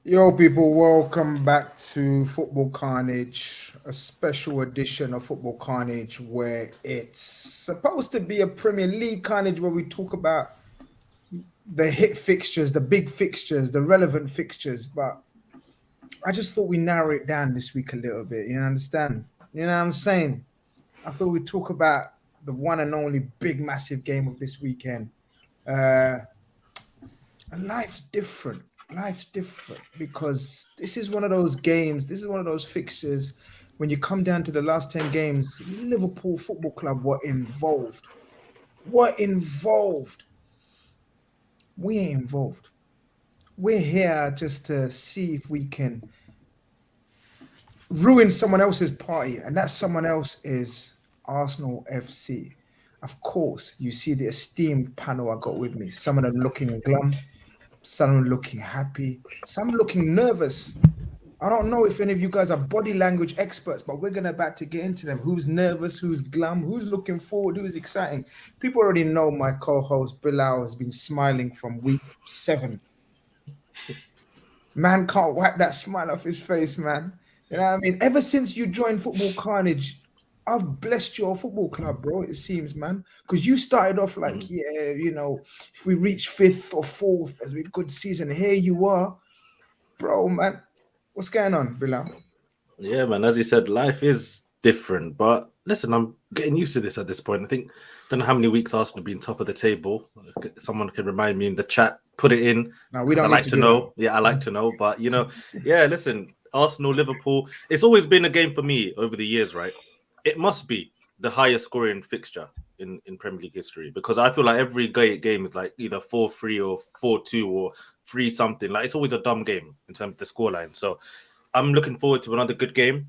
Yo, people, welcome back to Football Carnage, a special edition of Football Carnage where it's supposed to be a Premier League Carnage where we talk about the hit fixtures, the big fixtures, the relevant fixtures. But I just thought we narrow it down this week a little bit. You understand? You know what I'm saying? I thought we talk about the one and only big, massive game of this weekend. And life's different. Life's different because this is one of those games, this is one of those fixtures when you come down to the last 10 games, Liverpool Football Club were involved. We're involved. We ain't involved. We're here just to see if we can ruin someone else's party, and that someone else is Arsenal FC. Of course, you see the esteemed panel I got with me. Some of them looking glum, some looking happy, some looking nervous. I don't know if any of you guys are body language experts, but we're about to get into them. Who's nervous, who's glum, who's looking forward, who's exciting. People already know my co-host Bilal has been smiling from week 7. Man can't wipe that smile off his face, man. You know what I mean? Ever since you joined Football Carnage, I've blessed your football club, bro, it seems, man. Because you started off like, if we reach 5th or 4th as we good season, here you are. Bro, man. What's going on, Bilal? Yeah, man. As you said, life is different. But listen, I'm getting used to this at this point. I don't know how many weeks Arsenal have been top of the table. Someone can remind me in the chat, put it in. No, we don't I like to know. Yeah, I like to know. But, listen, Arsenal, Liverpool, it's always been a game for me over the years, right? It must be the highest scoring fixture in Premier League history because I feel like every game is like either 4-3 or 4-2 or 3-something. Like it's always a dumb game in terms of the scoreline. So I'm looking forward to another good game.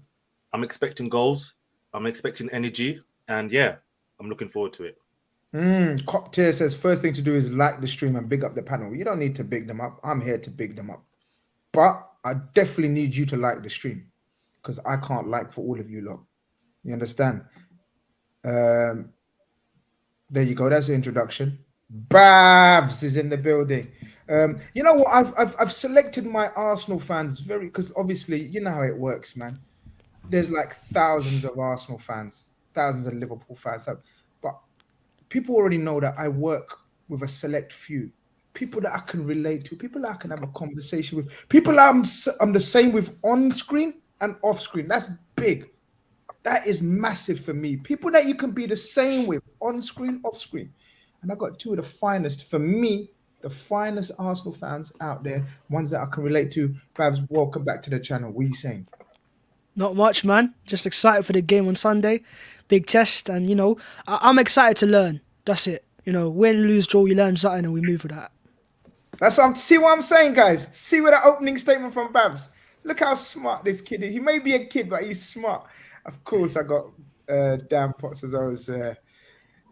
I'm expecting goals. I'm expecting energy. And yeah, I'm looking forward to it. Cop Tier says first thing to do is like the stream and big up the panel. You don't need to big them up. I'm here to big them up. But I definitely need you to like the stream because I can't like for all of you lot. You understand? There you go. That's the introduction. Bhavs is in the building. You know what? I've selected my Arsenal fans because obviously you know how it works, man. There's like thousands of Arsenal fans, thousands of Liverpool fans, but people already know that I work with a select few. People that I can relate to, people that I can have a conversation with, people I'm the same with on screen and off screen. That's big. That is massive for me. People that you can be the same with on screen, off screen. And I got two of the finest, for me, the finest Arsenal fans out there, ones that I can relate to. Babs, welcome back to the channel. What are you saying? Not much, man. Just excited for the game on Sunday. Big test. And, I'm excited to learn. That's it. Win, lose, draw, we learn something and we move with that. See what I'm saying, guys? See what that opening statement from Babs. Look how smart this kid is. He may be a kid, but he's smart. Of course, I got Dan Potts as always.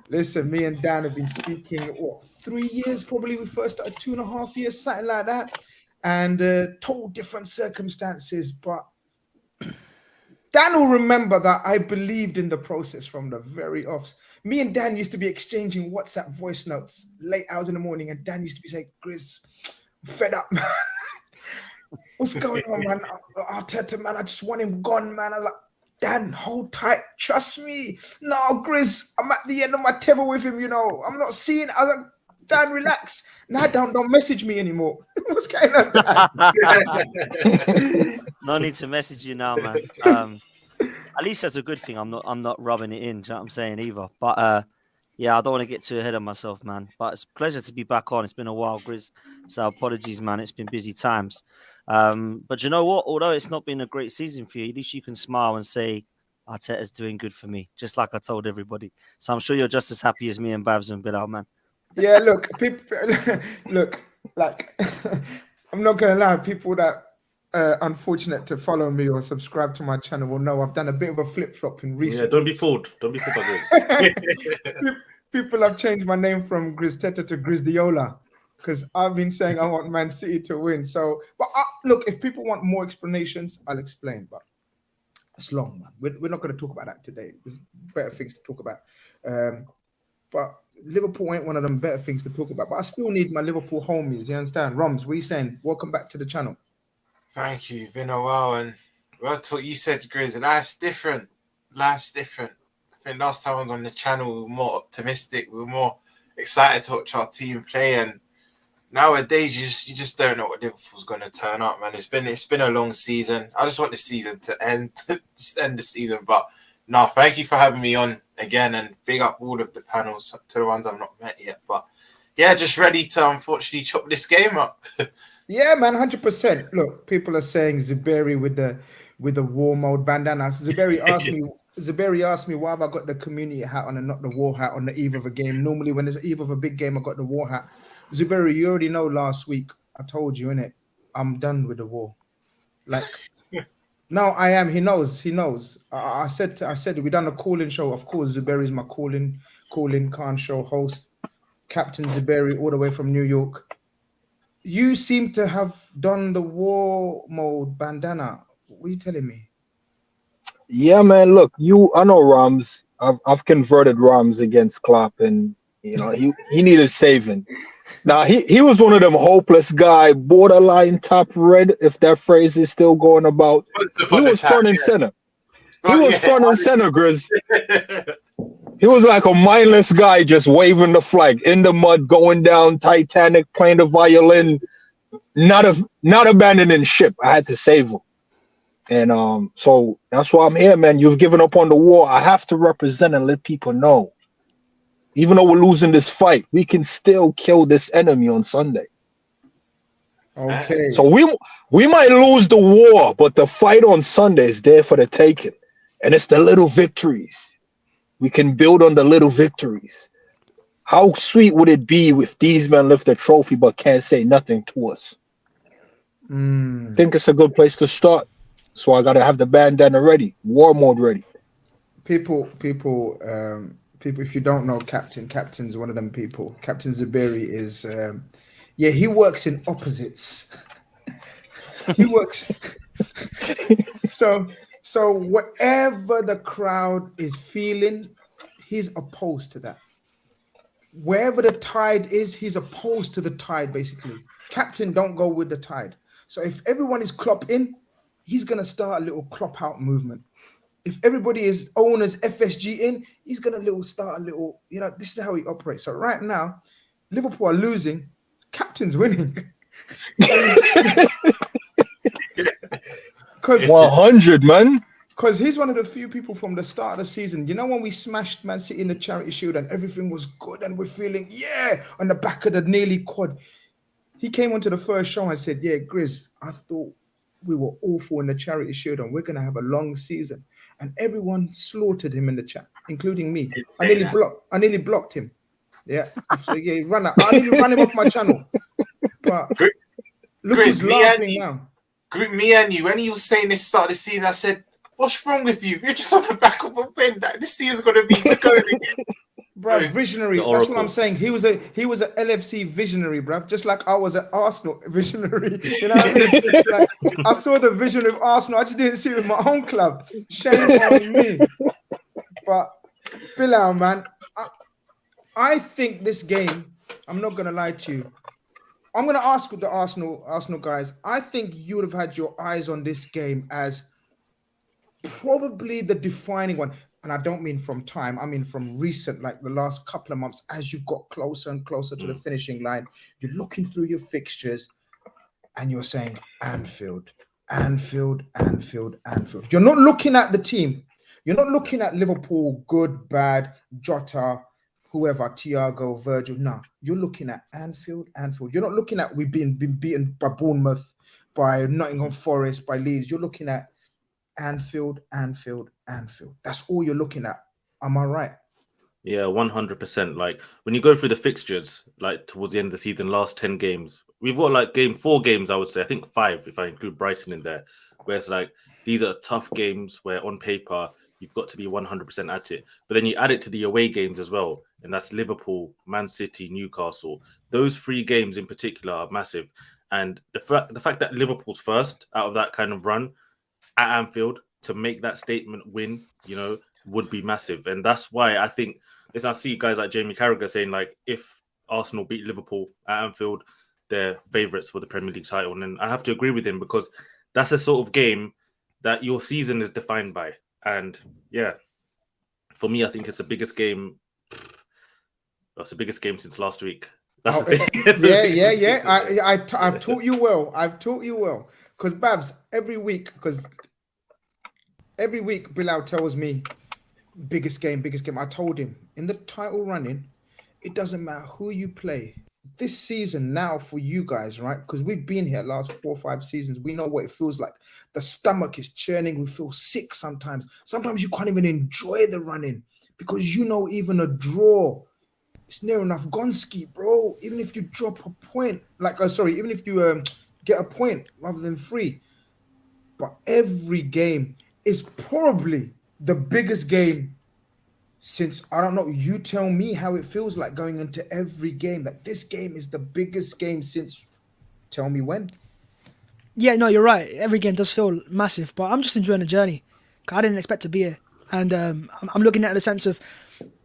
Listen, me and Dan have been speaking, 3 years probably? We first started 2.5 years, something like that. And total different circumstances. But Dan will remember that I believed in the process from the very offs. Me and Dan used to be exchanging WhatsApp voice notes late hours in the morning. And Dan used to be saying, Grizz, I'm fed up, man. What's going on, man? Arteta, man, I just want him gone, man. I was like, Dan, hold tight. Trust me. No, Grizz, I'm at the end of my tether with him, I'm not seeing. I was like, Dan, relax. Nah, don't message me anymore. What's going on, Dan? No need to message you now, man. At least that's a good thing. I'm not rubbing it in, do you know what I'm saying, either. But yeah, I don't want to get too ahead of myself, man. But it's a pleasure to be back on. It's been a while, Grizz. So apologies, man. It's been busy times. But you know what? Although it's not been a great season for you, at least you can smile and say, Arteta's doing good for me, just like I told everybody. So I'm sure you're just as happy as me and Bhavs and Bilal, man. Yeah, look, people, like, I'm not going to lie, people that unfortunate to follow me or subscribe to my channel will know I've done a bit of a flip-flop in recent Yeah, don't be fooled. Don't be fooled by this. People have changed my name from Grizzteta to Grizdiola because I've been saying I want Man City to win. So, but look, if people want more explanations, I'll explain. But it's long, man. We're not going to talk about that today. There's better things to talk about. But Liverpool ain't one of them better things to talk about. But I still need my Liverpool homies. You understand? Roms, what are you saying? Welcome back to the channel. Thank you. Been a while, and well, to what you said, Grizz, life's different. Life's different. I think last time I was on the channel, we were more optimistic. We were more excited to watch our team play, and nowadays you just don't know what Liverpool's going to turn up, man. It's been a long season. I just want the season to end, just end the season. But no, thank you for having me on again, and big up all of the panels to the ones I've not met yet. But yeah, just ready to unfortunately chop this game up. Yeah, man, 100%. Look, people are saying Zuberi with the war mode bandana. Zuberi asked me why have I got the community hat on and not the war hat on the eve of a game. Normally, when there's the eve of a big game, I got the war hat. Zuberi, you already know last week I told you, innit? I'm done with the war. Like, no, I am. He knows. I said we done a call-in show. Of course, Zuberi's my call-in Khan show host, Captain Zuberi, all the way from New York. You seem to have done the war mode bandana. What are you telling me? Yeah, man. Look, I know Rams. I've converted Rams against Klopp, and you know he needed saving. Now he was one of them hopeless guy, borderline top red, if that phrase is still going about. He was front and center. He was front and center, Grizz. He was like a mindless guy just waving the flag in the mud, going down Titanic, playing the violin, not abandoning ship. I had to save him. And so that's why I'm here, man. You've given up on the war. I have to represent and let people know. Even though we're losing this fight, we can still kill this enemy on Sunday. Okay. So we might lose the war, but the fight on Sunday is there for the taking. And it's the little victories. We can build on the little victories. How sweet would it be if these men lift the trophy but can't say nothing to us? I think it's a good place to start. So I got to have the bandana ready, war mode ready. People, if you don't know Captain's one of them people. Captain Zuberi is, he works in opposites. He works. So whatever the crowd is feeling, he's opposed to that. Wherever the tide is, he's opposed to the tide, basically. Captain don't go with the tide. So if everyone is Klopp in, he's going to start a little Klopp out movement. If everybody is owners FSG in, he's going to start a little, this is how he operates. So right now, Liverpool are losing, Captain's winning. Because 100, man. Because he's one of the few people from the start of the season. When we smashed Man City in the Charity Shield and everything was good and we're feeling, on the back of the nearly quad. He came onto the first show and said, Grizz, I thought we were awful in the Charity Shield and we're going to have a long season. And everyone slaughtered him in the chat, including me. I nearly blocked him. Yeah. So, he ran out. I nearly ran him off my channel. But look who's laughing now. Me and you, when he was saying this start of the season, I said, what's wrong with you? You're just on the back of a win. This season's going to be going again. Bruv, visionary. That's what I'm saying. He was a LFC visionary, bruv. Just like I was an Arsenal visionary. You know what I mean? Like, I saw the vision of Arsenal. I just didn't see it with my own club. Shame on me. But Bilal, man, I think this game, I'm not gonna lie to you. I'm gonna ask the Arsenal guys. I think you would have had your eyes on this game as probably the defining one. And I don't mean from time, I mean from recent, like the last couple of months, as you've got closer and closer to the finishing line, you're looking through your fixtures and you're saying, Anfield. You're not looking at the team. You're not looking at Liverpool, good, bad, Jota, whoever, Thiago, Virgil. No, you're looking at Anfield. You're not looking at we've been beaten by Bournemouth, by Nottingham Forest, by Leeds. You're looking at Anfield. That's all you're looking at. Am I right? Yeah, 100%. Like when you go through the fixtures, like towards the end of the season, last 10 games, we've got like 4 games, I would say. I think 5 if I include Brighton in there, where it's like these are tough games where on paper you've got to be 100% at it. But then you add it to the away games as well, and that's Liverpool, Man City, Newcastle. Those 3 games in particular are massive. And the fact that Liverpool's first out of that kind of run at Anfield to make that statement win, would be massive. And that's why I think, as I see guys like Jamie Carragher saying, like, if Arsenal beat Liverpool at Anfield, they're favourites for the Premier League title. And I have to agree with him because that's a sort of game that your season is defined by. And yeah, for me, I think it's the biggest game. It's the biggest game since last week. That's the thing. Yeah. I've taught you well. Because Bhavs, every week Bilal tells me biggest game. I told him in the title running, it doesn't matter who you play. This season now for you guys, right? Because we've been here last 4 or 5 seasons. We know what it feels like. The stomach is churning. We feel sick sometimes. Sometimes you can't even enjoy the running because even a draw, it's near enough Gonski, bro. Even if you drop a point, even if you get a point rather than 3. But every game is probably the biggest game since, I don't know, you tell me how it feels like going into every game. That this game is the biggest game since, tell me when. Yeah, no, you're right. Every game does feel massive, but I'm just enjoying the journey. I didn't expect to be here. And I'm looking at it in the sense of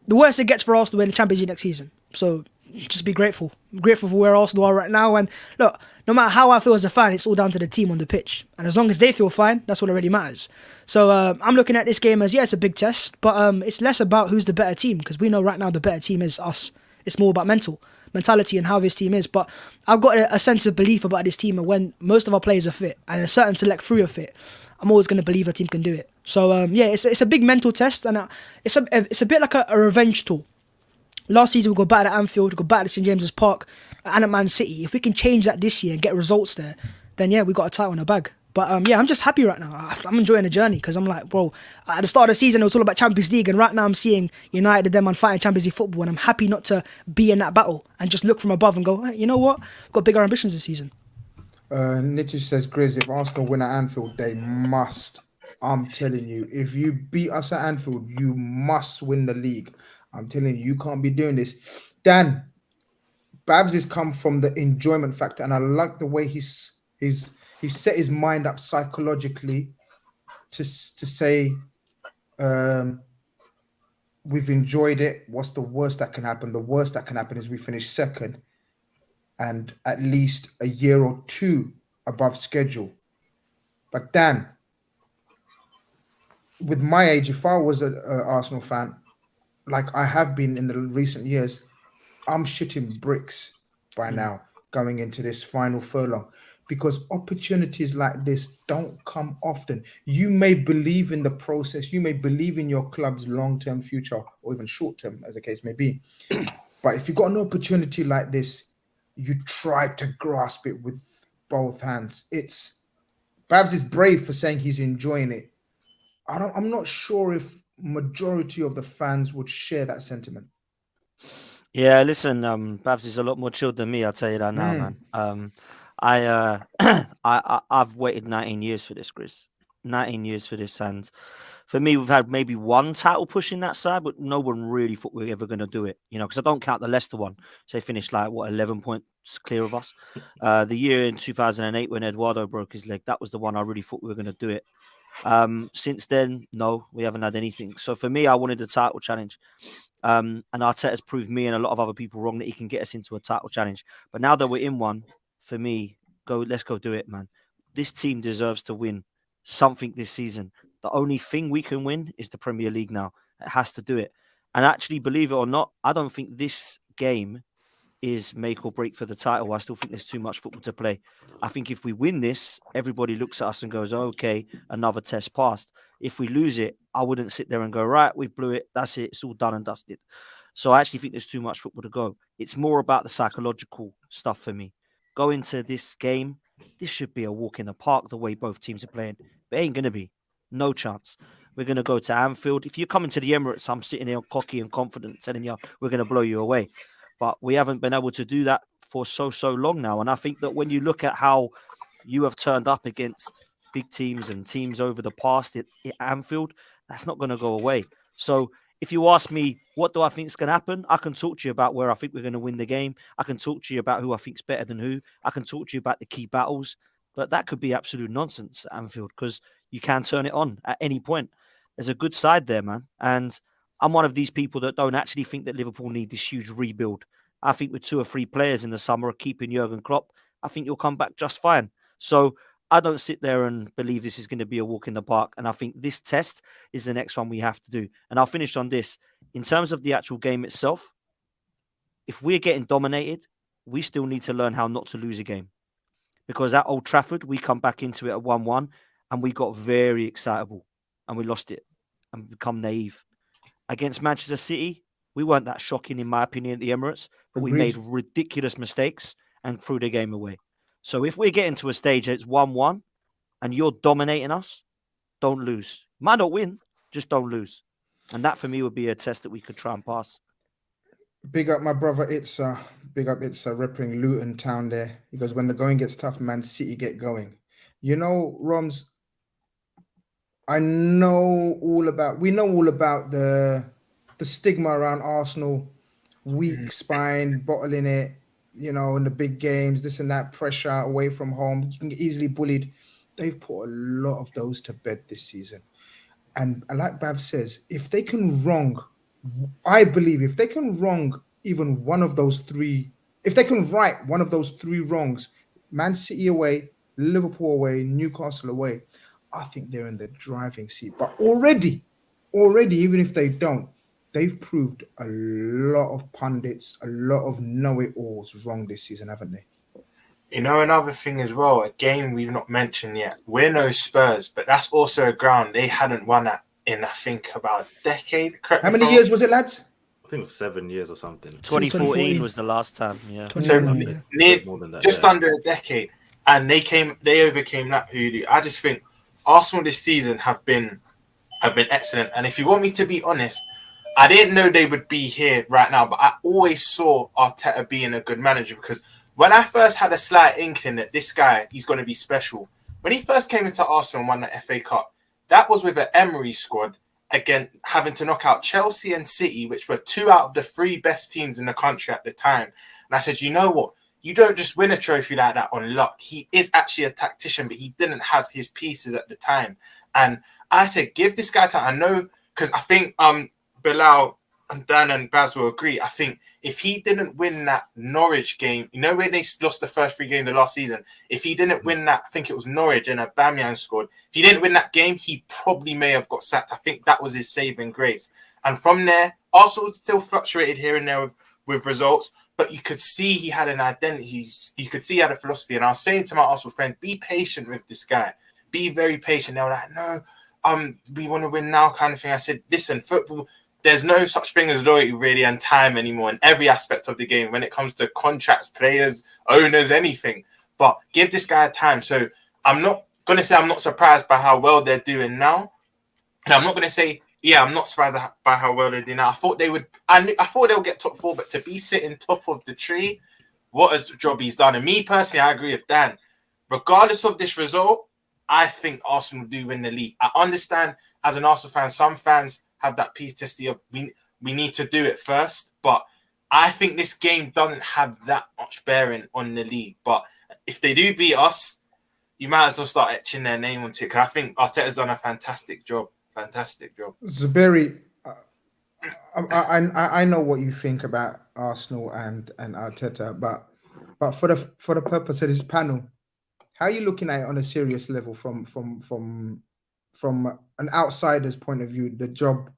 the worst it gets for Arsenal in the Champions League next season. So just be grateful. I'm grateful for where Arsenal are right now. And look, no matter how I feel as a fan, it's all down to the team on the pitch. And as long as they feel fine, that's what really matters. So I'm looking at this game as, it's a big test, but it's less about who's the better team, because we know right now the better team is us. It's more about mentality and how this team is. But I've got a sense of belief about this team, and when most of our players are fit and a certain select few are fit, I'm always going to believe a team can do it. So it's a big mental test, and it's a bit like a revenge tool. Last season we got back at Anfield, we got back at St James's Park, and at Man City. If we can change that this year and get results there, then we got a title in the bag. But I'm just happy right now. I'm enjoying the journey, because I'm like, bro, at the start of the season it was all about Champions League, and right now I'm seeing United and them on fighting Champions League football, and I'm happy not to be in that battle and just look from above and go, hey, you know what? We've got bigger ambitions this season. Nitish says, Grizz, if Arsenal win at Anfield, they must. I'm telling you, if you beat us at Anfield, you must win the league. I'm telling you, you can't be doing this. Dan, Bhavs has come from the enjoyment factor, and I like the way he set his mind up psychologically to say, we've enjoyed it. What's the worst that can happen? The worst that can happen is we finish second and at least a year or 2 above schedule. But Dan, with my age, if I was an Arsenal fan, like I have been in the recent years, I'm shitting bricks by now going into this final furlong, because opportunities like this don't come often. You may believe in the process, you may believe in your club's long-term future, or even short-term, as the case may be. But if you've got an opportunity like this, you try to grasp it with both hands. Bhavs is brave for saying he's enjoying it. I'm not sure if majority of the fans would share that sentiment. Yeah, listen, Bhavs is a lot more chilled than me, I'll tell you that now, man. I've waited 19 years for this, Grizz. 19 years for this, and for me, we've had maybe one title push in that side, but no one really thought we were ever going to do it, because I don't count the Leicester one. So they finished 11 points clear of us. The year in 2008 when Eduardo broke his leg, that was the one I really thought we were going to do it. Since then, no, we haven't had anything. So for me, I wanted a title challenge. And Arteta's proved me and a lot of other people wrong that he can get us into a title challenge. But now that we're in one, for me, let's go do it, man. This team deserves to win something this season. The only thing we can win is the Premier League now. It has to do it. And actually, believe it or not, I don't think this game is make or break for the title. I still think there's too much football to play. I think if we win this, everybody looks at us and goes, okay, another test passed. If we lose it, I wouldn't sit there and go, right, we blew it. That's it. It's all done and dusted. So I actually think there's too much football to go. It's more about the psychological stuff for me. Go into this game, this should be a walk in the park the way both teams are playing. But it ain't going to be. No chance. We're going to go to Anfield. If you're coming to the Emirates, I'm sitting there cocky and confident telling you we're going to blow you away. But we haven't been able to do that for so long now. And I think that when you look at how you have turned up against big teams and teams over the past at Anfield, that's not going to go away. So if you ask me, what do I think is going to happen? I can talk to you about where I think we're going to win the game. I can talk to you about who I think is better than who. I can talk to you about the key battles. But that could be absolute nonsense at Anfield, because you can turn it on at any point. There's a good side there, man. And I'm one of these people that don't actually think that Liverpool need this huge rebuild. I think with 2 or 3 players in the summer keeping Jurgen Klopp, I think you'll come back just fine. So I don't sit there and believe this is going to be a walk in the park. And I think this test is the next one we have to do. And I'll finish on this. In terms of the actual game itself, if we're getting dominated, we still need to learn how not to lose a game. Because at Old Trafford, we come back into it at 1-1 and we got very excitable and we lost it and become naive. Against Manchester City, we weren't that shocking, in my opinion, at the Emirates, but we made ridiculous mistakes and threw the game away. So if we're getting to a stage that it's 1-1 and you're dominating us, don't lose. Might not win, just don't lose. And that for me would be a test that we could try and pass. Big up my brother Itza. Big up Itza, repping Luton Town there. He goes, when the going gets tough, Man City get going. You know, Roms, we know all about the stigma around Arsenal, weak spine, bottling it, you know, in the big games, this and that, pressure away from home. You can get easily bullied. They've put a lot of those to bed this season. And like Bav says, if they can wrong, I believe if they can wrong even one of those three, if they can right one of those three wrongs, Man City away, Liverpool away, Newcastle away, I think they're in the driving seat. But already, even if they don't, they've proved a lot of pundits, a lot of know-it-alls wrong this season, haven't they? You know, another thing as well, a game we've not mentioned yet. We're no Spurs, but that's also a ground they hadn't won at in, I think, about a decade. How many years was it, lads? I think it was 7 years or something. 2014 was the last time, yeah. So more than that, just under a decade. And they overcame that hoodoo. I just think Arsenal this season have been excellent. And if you want me to be honest, I didn't know they would be here right now, but I always saw Arteta being a good manager because when I first had a slight inkling that this guy, he's going to be special, when he first came into Arsenal and won the FA Cup, that was with an Emery squad, again, having to knock out Chelsea and City, which were 2 out of the 3 best teams in the country at the time. And I said, you know what? You don't just win a trophy like that on luck. He is actually a tactician, but he didn't have his pieces at the time. And I said, give this guy time. I know, because I think Bilal and Dan and Baz will agree. I think if he didn't win that Norwich game, you know, when they lost the first 3 games of last season, if he didn't win that, I think it was Norwich and Aubameyang scored. If he didn't win that game, he probably may have got sacked. I think that was his saving grace. And from there, Arsenal still fluctuated here and there with results, but you could see he had an identity. You could see he had a philosophy. And I was saying to my Arsenal friends, be patient with this guy. Be very patient. They were like, no, we want to win now kind of thing. I said, listen, football, there's no such thing as loyalty really and time anymore in every aspect of the game when it comes to contracts, players, owners, anything. But give this guy time. So I'm not going to say I'm not surprised by how well they're doing now. And I'm not going to say, yeah, I'm not surprised by how well they're doing now. I thought they would get top 4, but to be sitting top of the tree, what a job he's done. And me personally, I agree with Dan. Regardless of this result, I think Arsenal do win the league. I understand as an Arsenal fan, some fans have that PTSD of we need to do it first. But I think this game doesn't have that much bearing on the league. But if they do beat us, you might as well start etching their name onto it. Because I think Arteta's done a fantastic job. Fantastic job. Zuberi, I know what you think about Arsenal and Arteta, but for the purpose of this panel, how are you looking at it on a serious level from an outsider's point of view, the job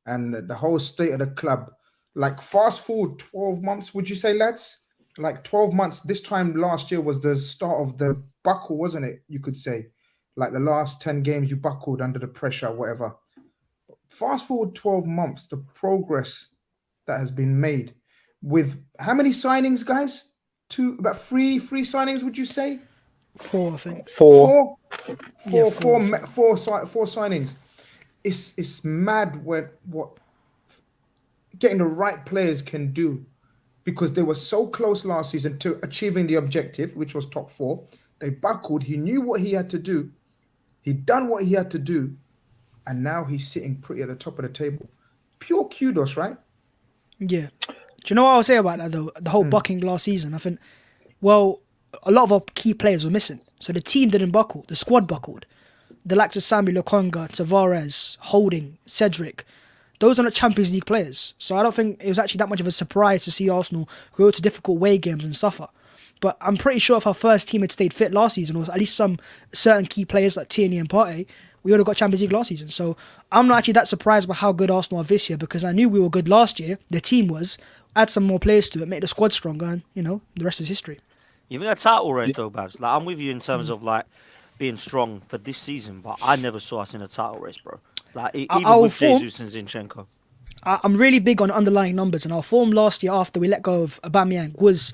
and the whole state of the club? Like fast forward 12 months, would you say, lads? Like 12 months, this time last year was the start of the buckle, wasn't it? You could say. Like the last 10 games, you buckled under the pressure, whatever. Fast forward 12 months, the progress that has been made with how many signings, guys? About three signings, would you say? 4, I think. Four Four signings. It's mad what getting the right players can do, because they were so close last season to achieving the objective, which was top 4. They buckled. He knew what he had to do. He'd done what he had to do, and now he's sitting pretty at the top of the table. Pure kudos, right? Yeah. Do you know what I'll say about that, though? The whole bucking last season, I think, well, a lot of our key players were missing. So the team didn't buckle. The squad buckled. The likes of Sambi Lokonga, Tavares, Holding, Cedric, those are not Champions League players. So I don't think it was actually that much of a surprise to see Arsenal go to difficult away games and suffer. but I'm pretty sure if our first team had stayed fit last season, or at least some certain key players like Tierney and Partey, we would have got Champions League last season. So I'm not actually that surprised by how good Arsenal are this year, because I knew we were good last year. The team was. Add some more players to it, make the squad stronger, and the rest is history. You think a title race though, Babs? Like, I'm with you in terms of like being strong for this season, but I never saw us in a title race, bro. Like even with Jesus and Zinchenko. I'm really big on underlying numbers, and our form last year after we let go of Aubameyang was,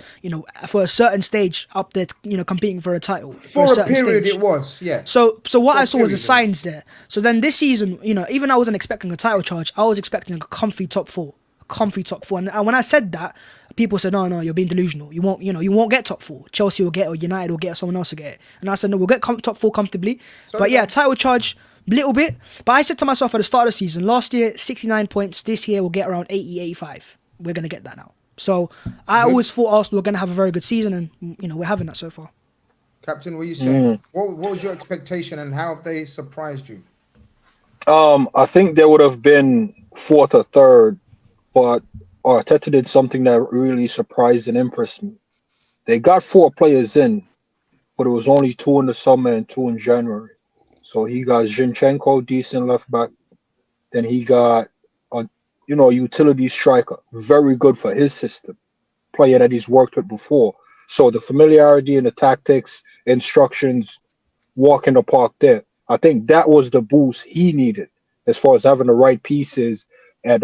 for a certain stage up there, competing for a title. For a period stage. It was, yeah. So what I saw was the signs there. So then this season, even I wasn't expecting a title charge, I was expecting a comfy top four. And when I said that, people said, no, you're being delusional. You won't get top four. Chelsea will get it, or United will get it, or someone else will get it. And I said, no, we'll get top four comfortably. But yeah, title charge, little bit. But I said to myself at the start of the season, last year, 69 points. This year, we'll get around 80, 85. We're going to get that now. So I always thought Arsenal were going to have a very good season, and we're having that so far. Captain, what are you saying? What was your expectation, and how have they surprised you? I think they would have been fourth or third, but Arteta did something that really surprised and impressed me. They got 4 players in, but it was only 2 in the summer and 2 in January. So he got Zinchenko, decent left back. Then he got a utility striker, very good for his system, player that he's worked with before. So the familiarity and the tactics, instructions, walk in the park there. I think that was the boost he needed as far as having the right pieces at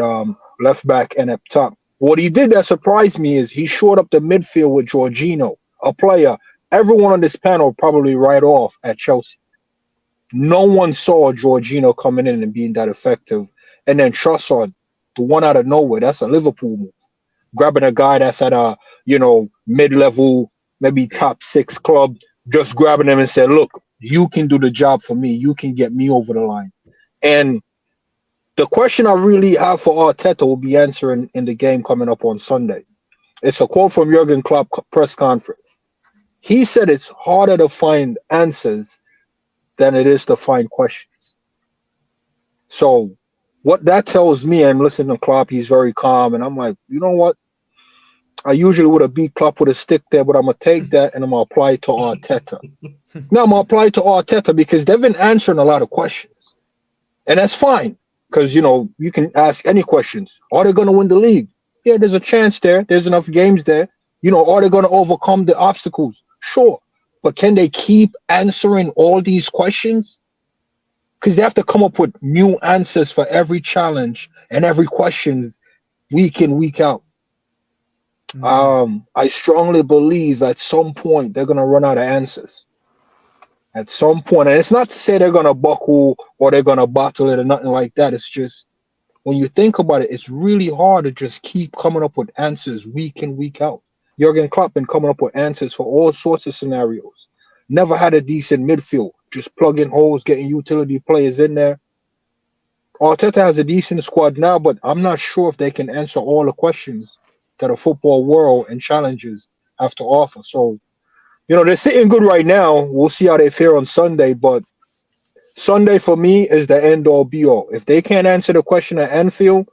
left back and up top. What he did that surprised me is he shored up the midfield with Jorginho, a player everyone on this panel probably write off at Chelsea. No one saw Jorginho coming in and being that effective. And then Trossard, the one out of nowhere, that's a Liverpool move. Grabbing a guy that's at a, mid-level, maybe top 6 club, just grabbing him and said, look, you can do the job for me. You can get me over the line. And the question I really have for Arteta will be answering in the game coming up on Sunday. It's a quote from Jurgen Klopp press conference. He said it's harder to find answers than it is to find questions. So what that tells me, I'm listening to Klopp, he's very calm, and I'm like, you know what? I usually would have beat Klopp with a stick there, but I'm going to take that and I'm going to apply it to Arteta. Now I'm going to apply it to Arteta because they've been answering a lot of questions. And that's fine. Because, you can ask any questions. Are they going to win the league? Yeah, there's a chance there. There's enough games there. Are they going to overcome the obstacles? Sure. But can they keep answering all these questions? Because they have to come up with new answers for every challenge and every question week in, week out. I strongly believe at some point they're going to run out of answers. At some point, and it's not to say they're going to buckle or they're going to bottle it or nothing like that. It's just, when you think about it, it's really hard to just keep coming up with answers week in, week out. Jurgen Klopp been coming up with answers for all sorts of scenarios. Never had a decent midfield. Just plugging holes, getting utility players in there. Arteta has a decent squad now, but I'm not sure if they can answer all the questions that a football world and challenges have to offer. So, they're sitting good right now. We'll see how they fare on Sunday, but Sunday for me is the end-all, be-all. If they can't answer the question at Anfield,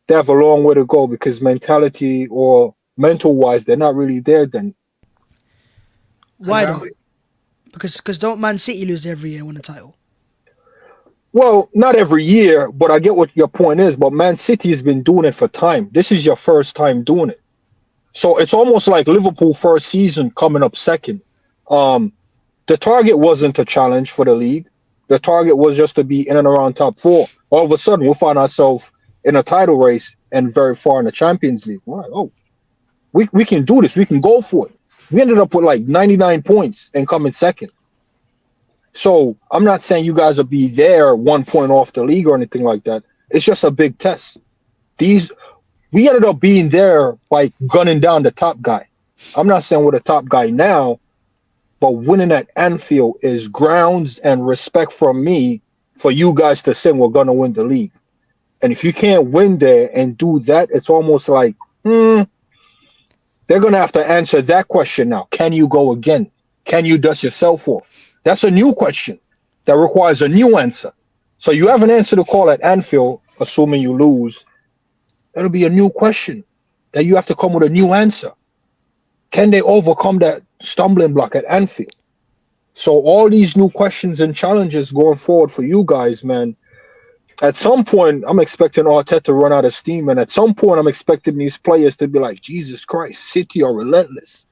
they have a long way to go because mentality or mental-wise, they're not really there then. Why though? Because don't Man City lose every year and win a title? Well, not every year, but I get what your point is. But Man City has been doing it for time. This is your first time doing it. So it's almost like Liverpool first season coming up second. The target wasn't a challenge for the league. The target was just to be in and around top 4. All of a sudden, we'll find ourselves in a title race and very far in the Champions League. We're like, oh, we can do this. We can go for it. We ended up with like 99 points and coming second. So I'm not saying you guys will be there 1 point off the league or anything like that. It's just a big test. We ended up being there by gunning down the top guy. I'm not saying we're the top guy now, but winning at Anfield is grounds and respect from me for you guys to say we're going to win the league. And if you can't win there and do that, it's almost like, they're going to have to answer that question now. Can you go again? Can you dust yourself off? That's a new question that requires a new answer. So you haven't answered the call at Anfield, assuming you lose. It'll be a new question that you have to come with a new answer. can they overcome that stumbling block at Anfield? So all these new questions and challenges going forward for you guys, man. At some point, I'm expecting Arteta to run out of steam, and at some point, I'm expecting these players to be like, Jesus Christ, City are relentless.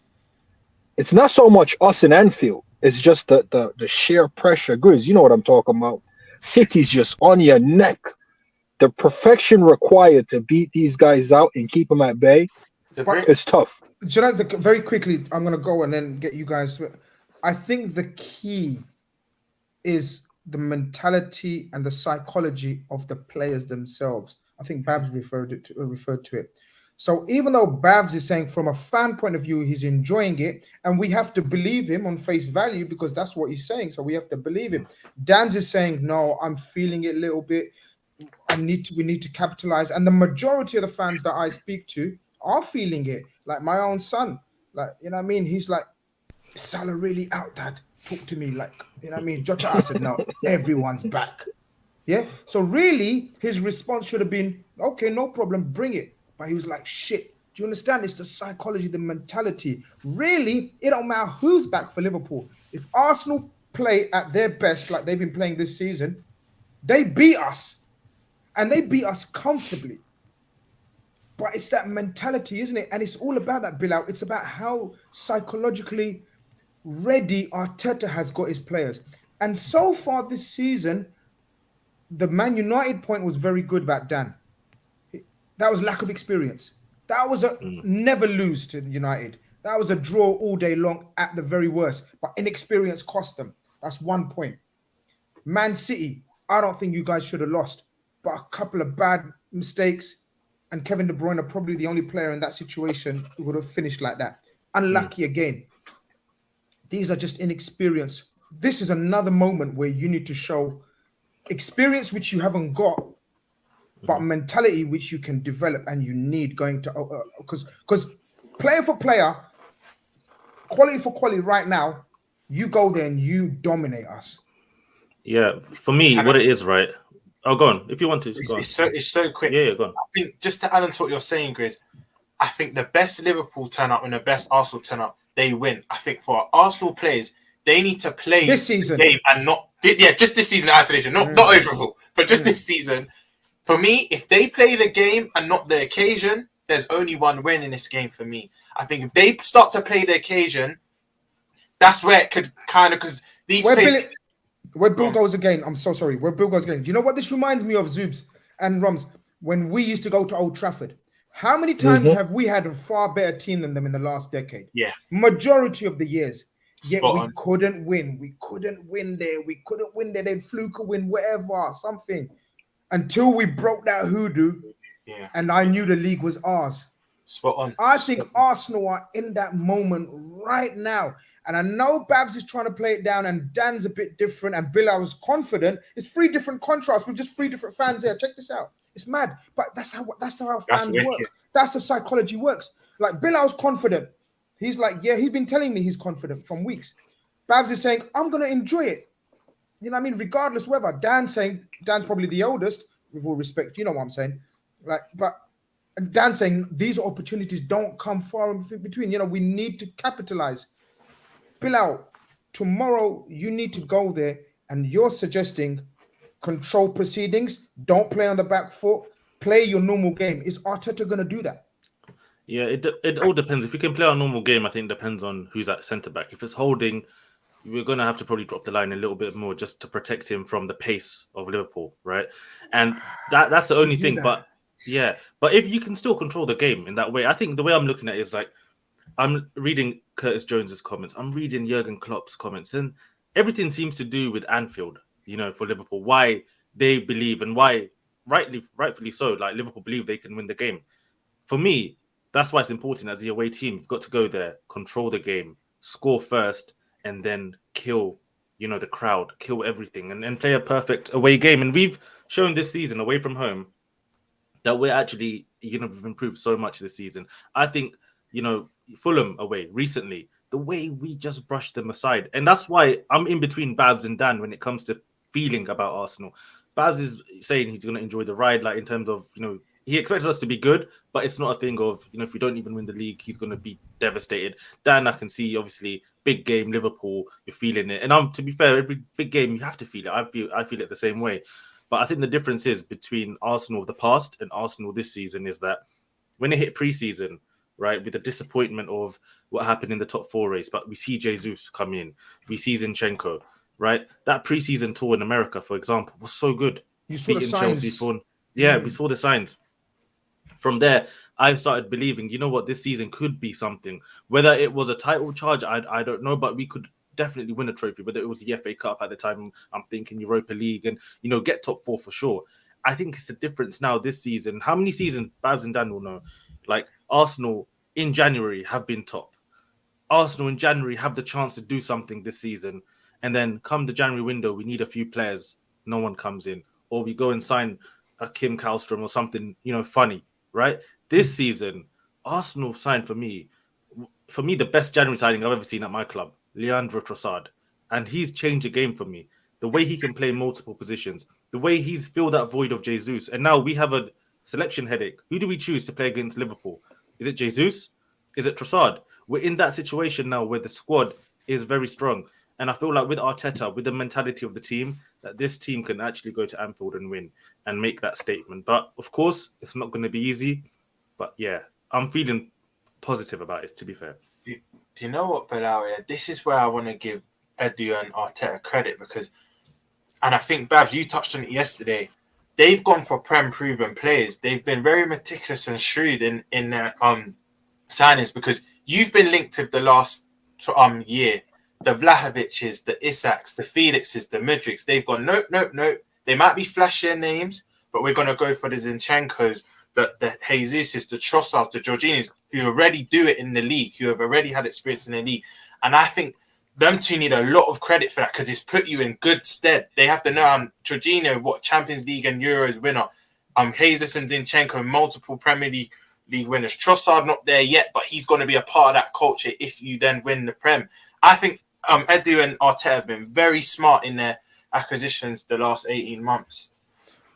It's not so much us in Anfield. It's just the sheer pressure. Grizz, you know what I'm talking about. City's just on your neck. The perfection required to beat these guys out and keep them at bay, it's tough. Very quickly, I'm going to go and then get you guys. I think the key is the mentality and the psychology of the players themselves. I think Babs referred to it. So even though Babs is saying from a fan point of view, he's enjoying it, and we have to believe him on face value because that's what he's saying. So we have to believe him. Dan's is saying, no, I'm feeling it a little bit. We need to capitalize. And the majority of the fans that I speak to are feeling it. Like my own son, like, you know what I mean? He's like, is Salah really out, Dad? Talk to me, like, you know what I mean? Jota, I said, no, everyone's back. Yeah. So really, his response should have been, okay, no problem, bring it. But he was like, shit. Do you understand? It's the psychology, the mentality. Really, it don't matter who's back for Liverpool. If Arsenal play at their best, like they've been playing this season, they beat us. And they beat us comfortably. But it's that mentality, isn't it? And it's all about that, Bilal. It's about how psychologically ready Arteta has got his players. And so far this season, the Man United point was very good about Dan. That was lack of experience. That was a never lose to United. That was a draw all day long at the very worst. But inexperience cost them. That's 1 point. Man City, I don't think you guys should have lost. But a couple of bad mistakes, and Kevin De Bruyne are probably the only player in that situation who would have finished like that. Unlucky again. These are just inexperience. This is another moment where you need to show experience which you haven't got, but mentality which you can develop and you need going to because player for player, quality for quality right now, you go there and you dominate us. Yeah, for me, what it is, right? Oh, go on. If you want to, it's so quick. Yeah, go on. I think just to add on to what you're saying, Grizz, I think the best Liverpool turn up and the best Arsenal turn up, they win. I think for Arsenal players, they need to play this season the game and not just this season in isolation, not overall, but just this season. For me, if they play the game and not the occasion, there's only one win in this game for me. I think if they start to play the occasion, that's where it could kind of because these players. Where Bill goes again, I'm so sorry. Where Bill goes again. Do you know what this reminds me of, Zoobs and Rums? When we used to go to Old Trafford. How many times have we had a far better team than them in the last decade? Yeah. Majority of the years. Yet Spot we on. couldn't win. We couldn't win there. They'd fluke a win, whatever, something. Until we broke that hoodoo. Yeah. And I knew the league was ours. Spot on. I think Arsenal are in that moment right now. And I know Babs is trying to play it down and Dan's a bit different and Bill, I was confident. It's 3 different contrasts with just 3 different fans here. Check this out. It's mad. But that's how fans work. That's the psychology works. Like Bill, I was confident. He's like, yeah, he's been telling me he's confident from weeks. Babs is saying, I'm going to enjoy it. You know what I mean? Regardless whether. Dan's saying, Dan's probably the oldest, with all respect. You know what I'm saying? Like, but Dan's saying these opportunities don't come far in between. You know, we need to capitalize. Bilal, tomorrow you need to go there and you're suggesting control proceedings, don't play on the back foot, play your normal game. Is Arteta going to do that? Yeah, it all depends. If you can play our normal game, I think it depends on who's at centre-back. If it's Holding, we're going to have to probably drop the line a little bit more just to protect him from the pace of Liverpool, right? And that's the only thing. But yeah, but if you can still control the game in that way, I think the way I'm looking at it is like, I'm reading Curtis Jones's comments. I'm reading Jurgen Klopp's comments, and everything seems to do with Anfield. You know, for Liverpool, why they believe and why rightfully so. Like Liverpool believe they can win the game. For me, that's why it's important as the away team. You've got to go there, control the game, score first, and then kill. You know, the crowd, kill everything, and then play a perfect away game. And we've shown this season away from home that we're actually, you know, we've improved so much this season. I think, you know, Fulham away recently, the way we just brushed them aside. And that's why I'm in between Babs and Dan when it comes to feeling about Arsenal. Babs is saying he's going to enjoy the ride, like in terms of, you know, he expected us to be good, but it's not a thing of, if we don't even win the league, he's going to be devastated. Dan, I can see, obviously, big game, Liverpool, you're feeling it. And to be fair, every big game, you have to feel it. I feel it the same way. But I think the difference is between Arsenal of the past and Arsenal this season is that when it hit pre-season, right, with the disappointment of what happened in the top 4 race, but we see Jesus come in, we see Zinchenko, right? That pre-season tour in America, for example, was so good. You saw the signs. Chelsea, we saw the signs. From there, I started believing, you know what, this season could be something. Whether it was a title charge, I don't know, but we could definitely win a trophy. Whether it was the FA Cup at the time, I'm thinking Europa League, and get top 4 for sure. I think it's the difference now this season. How many seasons Bhavs and Dan will know? Like Arsenal in January have been top. Arsenal in January have the chance to do something this season, and then come the January window, we need a few players. No one comes in, or we go and sign a Kim Kallstrom or something, funny. Right? This season, Arsenal signed for me, the best January signing I've ever seen at my club, Leandro Trossard. And he's changed the game for me. The way he can play multiple positions, the way he's filled that void of Jesus. And now we have a selection headache. Who do we choose to play against Liverpool? Is it Jesus? Is it Trossard? We're in that situation now where the squad is very strong. And I feel like with Arteta, with the mentality of the team, that this team can actually go to Anfield and win and make that statement. But of course, it's not going to be easy. But yeah, I'm feeling positive about it, to be fair. Do you know what, Bilal? This is where I want to give Edu and Arteta credit because, and I think, Bav, you touched on it yesterday, they've gone for Prem-proven players. They've been very meticulous and shrewd in their signings because you've been linked with the last year. The Vlahovic's, the Isaks, the Felixes, the Mudriks, they've gone, nope. They might be flashing names, but we're going to go for the Zinchenko's, the Jesuses, the Trossards, the Jorginhos, who already do it in the league, who have already had experience in the league. And I think them two need a lot of credit for that because it's put you in good stead. They have to know Jorginho, Champions League and Euros winner. Jesus and Zinchenko, multiple Premier League winners. Trossard not there yet, but he's going to be a part of that culture if you then win the Prem. I think Edu and Arteta have been very smart in their acquisitions the last 18 months.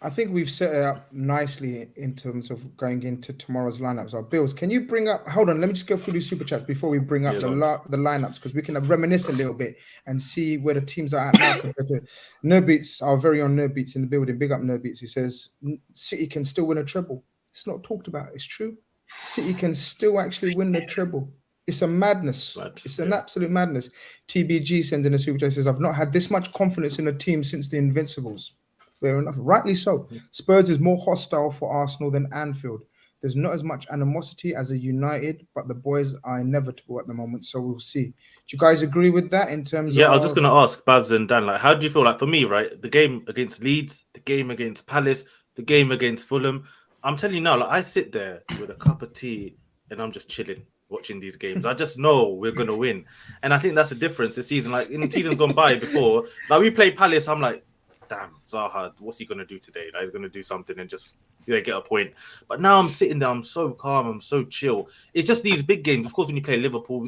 I think we've set it up nicely in terms of going into tomorrow's lineups. Our Bills, can you bring up? Hold on, let me just go through these super chats before we bring up the lineups because we can reminisce a little bit and see where the teams are at now. Compared to Nerbeats, our very own Nerbeats in the building. Big up Nerbeats. He says City can still win a treble. It's not talked about. It's true. City can still actually win the treble. It's a madness. It's an absolute madness. TBG sends in a super chat, says, I've not had this much confidence in a team since the Invincibles. Fair enough. Rightly so. Spurs is more hostile for Arsenal than Anfield. There's not as much animosity as a United, but the boys are inevitable at the moment, so we'll see. Do you guys agree with that in terms of... Yeah, I was just going to ask Bhavs and Dan, how do you feel? For me, right, the game against Leeds, the game against Palace, the game against Fulham, I'm telling you now, I sit there with a cup of tea and I'm just chilling, watching these games. I just know we're going to win. And I think that's the difference this season. In seasons gone by before, we play Palace, I'm like, damn, Zaha, what's he going to do today? He's going to do something and just get a point. But now I'm sitting there, I'm so calm, I'm so chill. It's just these big games. Of course, when you play Liverpool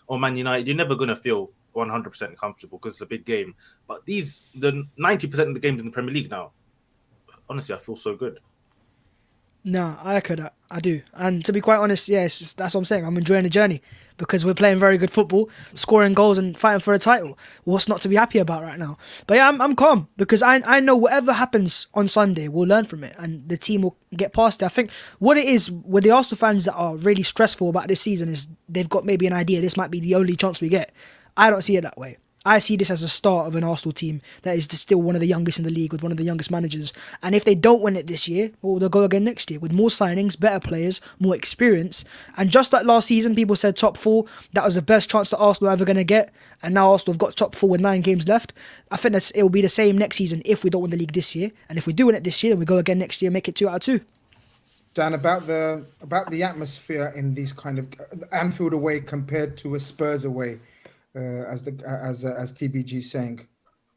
or Man United, you're never going to feel 100% comfortable because it's a big game. But the 90% of the games in the Premier League now, honestly, I feel so good. No, I echo that. I do. And to be quite honest, that's what I'm saying. I'm enjoying the journey because we're playing very good football, scoring goals and fighting for a title. What's not to be happy about right now? But yeah, I'm calm because I know whatever happens on Sunday, we'll learn from it and the team will get past it. I think what it is with the Arsenal fans that are really stressful about this season is they've got maybe an idea this might be the only chance we get. I don't see it that way. I see this as a start of an Arsenal team that is still one of the youngest in the league with one of the youngest managers. And if they don't win it this year, well, they'll go again next year with more signings, better players, more experience. And just like last season, people said top 4, that was the best chance that Arsenal are ever going to get. And now Arsenal have got top 4 with 9 games left. I think it will be the same next season if we don't win the league this year. And if we do win it this year, then we go again next year and make it 2 out of 2. Dan, about the atmosphere in these kind of Anfield away compared to a Spurs away. As TBG saying,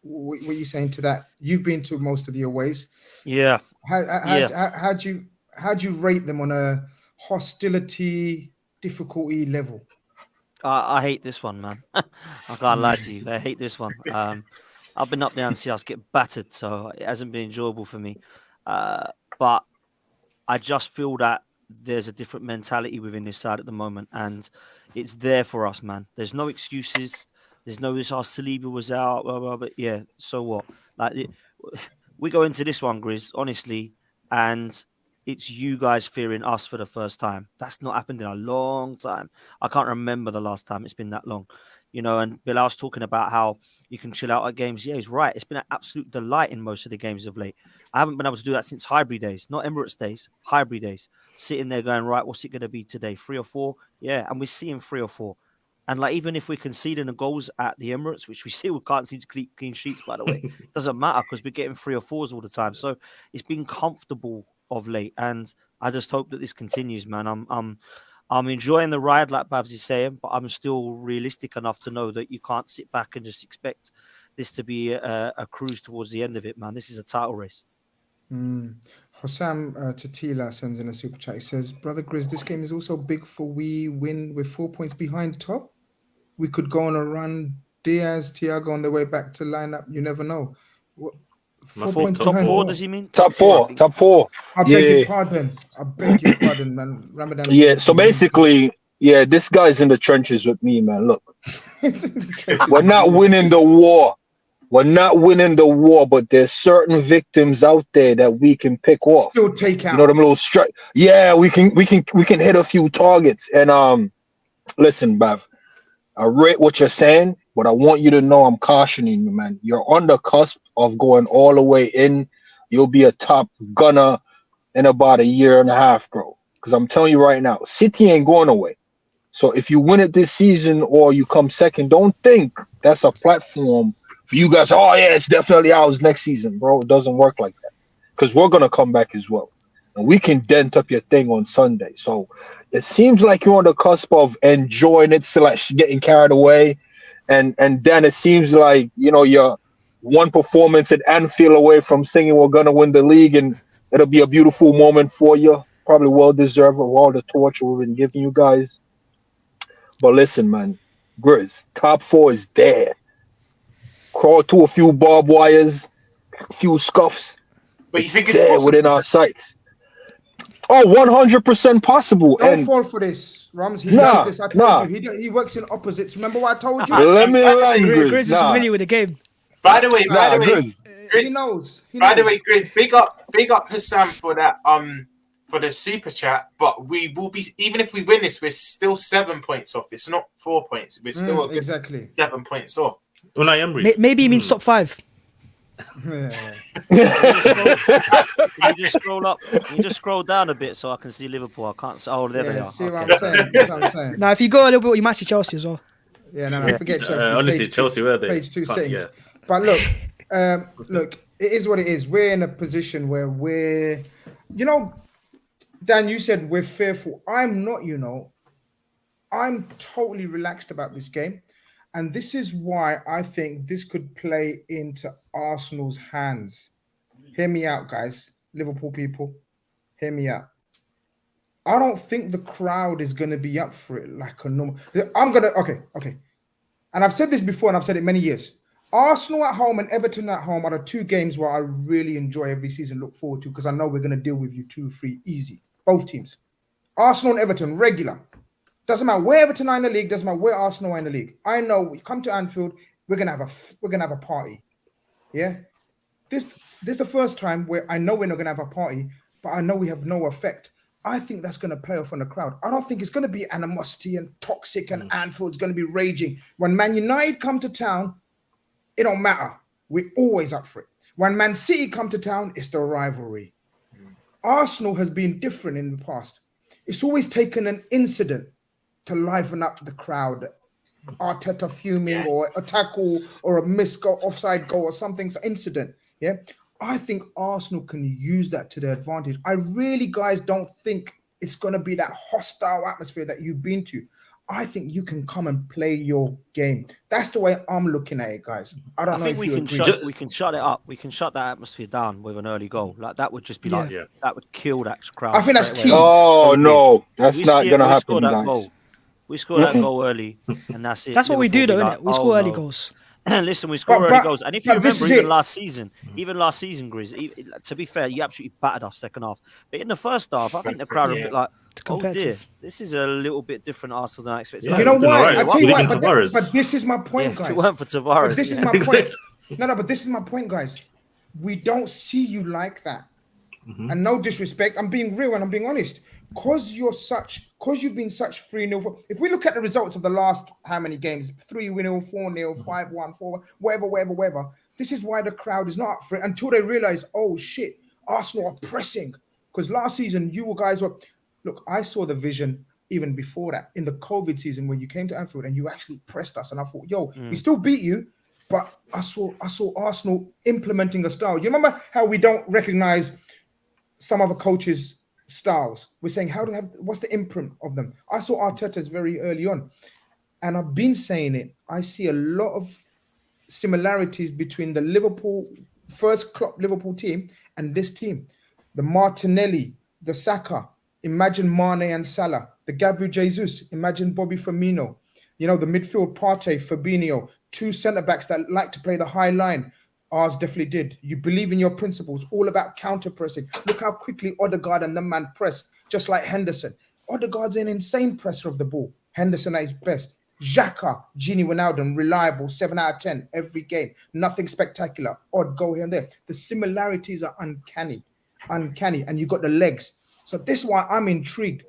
what are you saying to that? You've been to most of the aways. Yeah. How do you rate them on a hostility difficulty level? I hate this one, man. I can't lie to you. I hate this one. I've been up there and see us get battered, so it hasn't been enjoyable for me. But I just feel that there's a different mentality within this side at the moment, and it's there for us, man. There's no excuses. There's no this. Our Saliba was out, blah, blah, but yeah. So what? We go into this one, Grizz, honestly, and it's you guys fearing us for the first time. That's not happened in a long time. I can't remember the last time it's been that long. And Bilal's talking about how you can chill out at games. Yeah, he's right. It's been an absolute delight in most of the games of late. I haven't been able to do that since Highbury days, not Emirates days, Highbury days. Sitting there going, right, what's it going to be today? 3 or 4? Yeah, and we're seeing 3 or 4. And even if we're conceding the goals at the Emirates, which we still can't seem to clean sheets, by the way, it doesn't matter because we're getting 3 or 4s all the time. So it's been comfortable of late, and I just hope that this continues, man. I'm enjoying the ride, like Bhavs is saying, but I'm still realistic enough to know that you can't sit back and just expect this to be a cruise towards the end of it, man. This is a title race. Hossam Tatila sends in a super chat. He says, Brother Grizz, this game is also big for we win with 4 points behind top. We could go on a run. Diaz, Thiago on their way back to lineup. You never know. 4 points top behind. 4, does he mean? Top four. I beg your pardon, man. Ramadan. Yeah, so basically, this guy's in the trenches with me, man. Look, we're not winning the war. We're not winning the war, but there's certain victims out there that we can pick off. Still take out. Them little strike. Yeah, we can hit a few targets. And listen, Bav, I rate what you're saying, but I want you to know I'm cautioning you, man. You're on the cusp of going all the way in. You'll be a top gunner in about 1.5 years, bro. Because I'm telling you right now, City ain't going away. So if you win it this season or you come second, don't think that's a platform for you guys. Oh, yeah, it's definitely ours next season, bro. It doesn't work like that. Because we're going to come back as well. And we can dent up your thing on Sunday. So it seems like you're on the cusp of enjoying it / getting carried away. And then it seems like, you're one performance at Anfield away from singing we're going to win the league. And it'll be a beautiful moment for you. Probably well-deserved of all the torture we've been giving you guys. But listen, man, Grizz, top 4 is there. Crawl to a few barbed wires, a few scuffs. But you think it's there possible? Within our sights? Oh, 100% possible. Don't fall for this, Rams. He does this. I told you. He works in opposites. Remember what I told you? Let me land, Grizz Grizz. is familiar with the game. By the way, Grizz. He knows. By the way, Grizz, big up Hassam for that. For the super chat, but we will be, even if we win this, we're still 7 points off. It's not 4 points. We're still exactly 7 points off. Unai Emery. Maybe he means top 5. You just scroll up. You just scroll down a bit so I can see Liverpool. I can't see. Oh, there they are. See what I'm saying? Now, if you go a little bit, you might see Chelsea as well. Yeah, no, forget Chelsea. Honestly, Chelsea were there. Page 2 settings. Yeah. But look, it is what it is. We're in a position where we're, Dan, you said we're fearful. I'm not, I'm totally relaxed about this game. And this is why I think this could play into Arsenal's hands. Hear me out, guys. Liverpool people, hear me out. I don't think the crowd is going to be up for it like a normal. Okay. And I've said this before and I've said it many years. Arsenal at home and Everton at home are the 2 games where I really enjoy every season, look forward to, because I know we're going to deal with you 2-3 easy. Both teams. Arsenal and Everton, regular. Doesn't matter where Everton are in the league, doesn't matter where Arsenal are in the league. I know we come to Anfield, we're gonna have a party. Yeah? This is the first time where I know we're not gonna have a party, but I know we have no effect. I think that's gonna play off on the crowd. I don't think it's gonna be animosity and toxic and Anfield's gonna be raging. When Man United come to town, it don't matter. We're always up for it. When Man City come to town, it's the rivalry. Arsenal has been different in the past. It's always taken an incident to liven up the crowd. Arteta fuming or a tackle or a missed goal, offside goal or something, incident. Yeah. I think Arsenal can use that to their advantage. I really, guys, don't think it's going to be that hostile atmosphere that you've been to. I think you can come and play your game. That's the way I'm looking at it, guys. I think we can shut it up. We can shut that atmosphere down with an early goal. Like that would just be that would kill that crowd. I think that's key. Oh no, that's not going to happen, guys. We scored that goal early, and that's it. That's what we do, though, isn't it? We score early goals. Listen, we score early goals, and if you remember, even last season, Grizz. To be fair, you absolutely battered us second half. But in the first half, I think the crowd were a bit like, "Oh dear, this is a little bit different Arsenal than I expected." You know why? I tell you why. But this is my point, guys. If it weren't for Tavares, this is my point. No, but this is my point, guys. We don't see you like that. And no disrespect, I'm being real and I'm being honest. Because you've been such 3-0. If we look at the results of the last how many games, 3-0, 4-0, 5-1, 4, whatever. This is why the crowd is not up for it until they realize, oh shit, Arsenal are pressing. Because last season you guys were. Look, I saw the vision even before that in the COVID season when you came to Anfield and you actually pressed us, and I thought, yo, we still beat you, but I saw Arsenal implementing a style. You remember how we don't recognize some other coaches' styles? We're saying, what's the imprint of them? I saw Arteta's very early on, and I've been saying it. I see a lot of similarities between the first Klopp Liverpool team and this team. The Martinelli, the Saka, imagine Mane and Salah. The Gabriel Jesus, imagine Bobby Firmino. The midfield, Partey, Fabinho, 2 centre-backs that like to play the high line. Ours definitely did. You believe in your principles, all about counter-pressing. Look how quickly Odegaard and the man press, just like Henderson. Odegaard's an insane presser of the ball. Henderson at his best. Xhaka, Gini Wijnaldum, reliable, 7 out of 10 every game. Nothing spectacular. Odd goal here and there. The similarities are uncanny. And you got the legs. So this is why I'm intrigued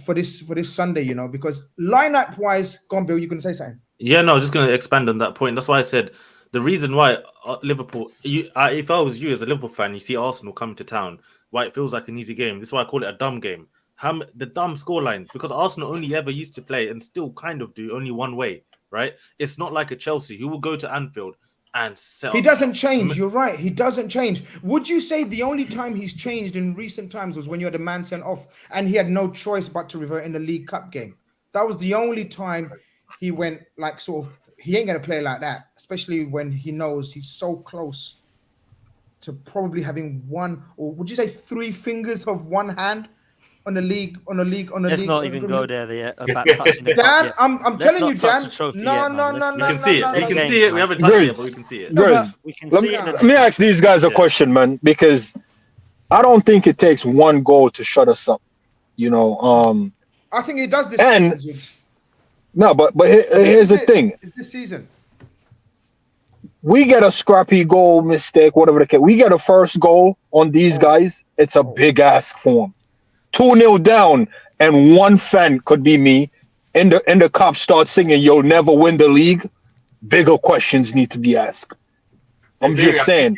for this Sunday, because line-up-wise, go on, Bill, you're going to say something? Yeah, no, I was just going to expand on that point. That's why I said the reason why Liverpool, if I was you as a Liverpool fan, you see Arsenal coming to town, why it feels like an easy game. This is why I call it a dumb game. The dumb scoreline, because Arsenal only ever used to play and still kind of do only one way, right? It's not like a Chelsea who will go to Anfield and sell. He doesn't change. You're right. He doesn't change. Would you say the only time he's changed in recent times was when you had a man sent off and he had no choice but to revert in the League Cup game? That was the only time he went like sort of, he ain't going to play like that, especially when he knows he's so close to probably having one, or would you say 3 fingers of one hand on the league. Let's not even go there about touching the Dan, I'm telling you, Dan. No. We can see it. We can see it. We haven't touched it, but we can see it. Grizz, we can see it. Let me ask these guys a question, man, because I don't think it takes one goal to shut us up. I think it does this season. No, but here's the thing. It's this season. We get a scrappy goal mistake, whatever the case. We get a first goal on these guys. It's a big ask for them. 2-0 down, and one fan could be me. And the cops start singing, "You'll never win the league." Bigger questions need to be asked. I'm just saying.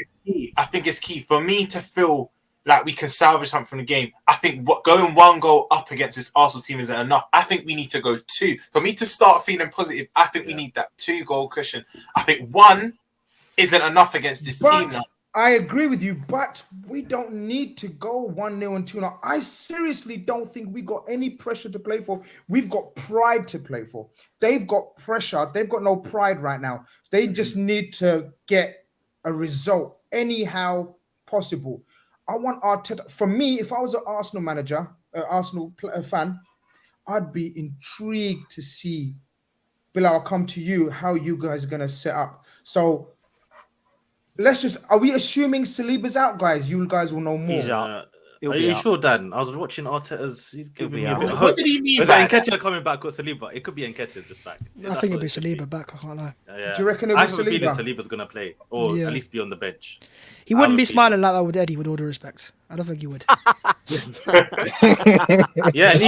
I think it's key for me to feel like we can salvage something from the game. I think going 1 goal up against this Arsenal team isn't enough. I think we need to go 2. For me to start feeling positive, I think we need that 2-goal cushion. I think 1 isn't enough against this team now. I agree with you, but we don't need to go 1-0 and 2-0. I seriously don't think we got any pressure to play for. We've got pride to play for. They've got pressure. They've got no pride right now. They just need to get a result anyhow possible. I want Arteta. For me, if I was an Arsenal manager, Arsenal fan, I'd be intrigued to see, Bill, I'll come to you, how you guys are going to set up. So, are we assuming Saliba's out, guys? You guys will know more. He's out. Are you sure, Dan? I was watching Arteta's. He's giving me a bit of What hope. did he mean Is by that that? Nketiah coming back or Saliba? It could be Nketiah just back. I think it'll be Saliba back. I can't lie. Yeah. Do you reckon it'll I be have a feeling Saliba? Saliba's going to play, or at least be on the bench. He wouldn't be smiling like that with Eddie, with all due respect. I don't think he would. Yeah, and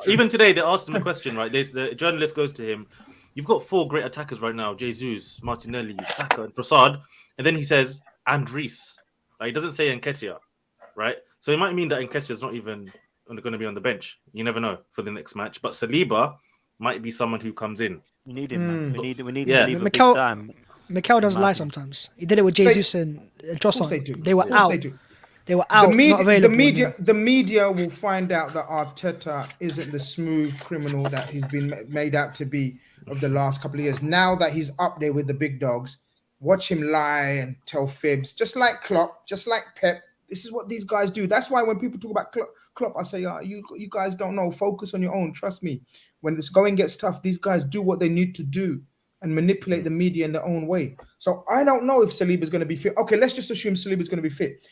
even today, they asked him a question, right? The journalist goes to him, "You've got 4 great attackers right now: Jesus, Martinelli, Saka, and Trossard." And then he says, "And Reece." Like, he doesn't say Nketiah, right? So it might mean that Nketiah is not even going to be on the bench. You never know for the next match. But Saliba might be someone who comes in. We need him, man. We need Saliba big time. Mikel does lie sometimes. He did it with Jesus and Trossard. They were out. They were out. The media will find out that Arteta isn't the smooth criminal that he's been made out to be of the last couple of years. Now that he's up there with the big dogs, watch him lie and tell fibs, just like Klopp, just like Pep. This is what these guys do. That's why when people talk about Klopp, I say, you guys don't know. Focus on your own. Trust me. When this going gets tough, these guys do what they need to do. and manipulate the media in their own way. So I don't know if Saliba's going to be fit. Okay, let's just assume Saliba's going to be fit.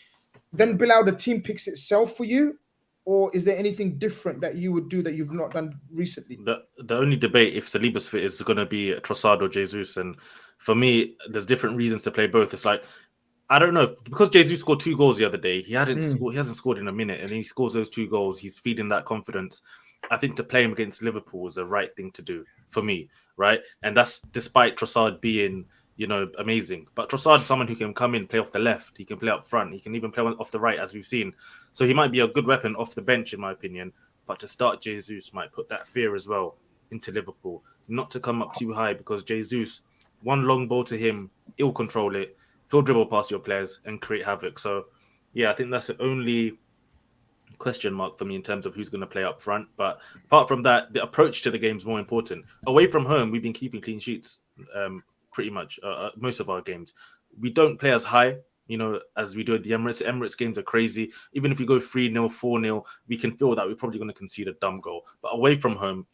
Then Bilal, the team picks itself for you, or is there anything different that you would do that you've not done recently? The only debate if Saliba's fit is going to be Trossard or Jesus, and for me, there's different reasons to play both. It's like, I don't know, because Jesus scored 2 goals the other day. He hasn't scored in a minute, and he scores those 2 goals. He's feeding that confidence. I think to play him against Liverpool is the right thing to do for me, right? And that's despite Trossard being, amazing. But Trossard is someone who can come in, play off the left. He can play up front. He can even play off the right, as we've seen. So he might be a good weapon off the bench, in my opinion. But to start Jesus might put that fear as well into Liverpool. Not to come up too high, because Jesus, one long ball to him, he'll control it. He'll dribble past your players and create havoc. So, yeah, I think that's the only question mark for me in terms of who's going to play up front. But apart from that, the approach to the game is more important. Away from home, we've been keeping clean sheets pretty much most of our games. We don't play as high, as we do at the Emirates. Emirates games are crazy. Even if we go 3-0, 4-0, we can feel that we're probably going to concede a dumb goal. But away from home,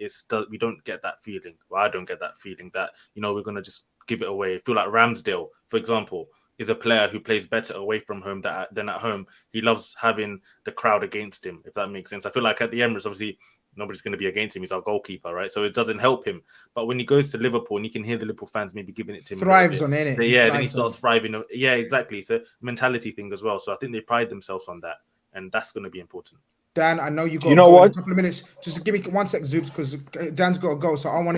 we don't get that feeling. Well, I don't get that feeling that, we're going to just give it away. I feel like Ramsdale, for example, is a player who plays better away from home than at home. He loves having the crowd against him, if that makes sense. I feel like at the Emirates, obviously, nobody's going to be against him. He's our goalkeeper, right? So it doesn't help him. But when he goes to Liverpool and you can hear the Liverpool fans maybe giving it to him. Thrives on it. Yeah, then he starts thriving. Yeah, exactly. It's a mentality thing as well. So I think they pride themselves on that. And that's going to be important. Dan, I know you got a couple of minutes. Just give me 1 sec, Zoobs, because Dan's got to go. So I want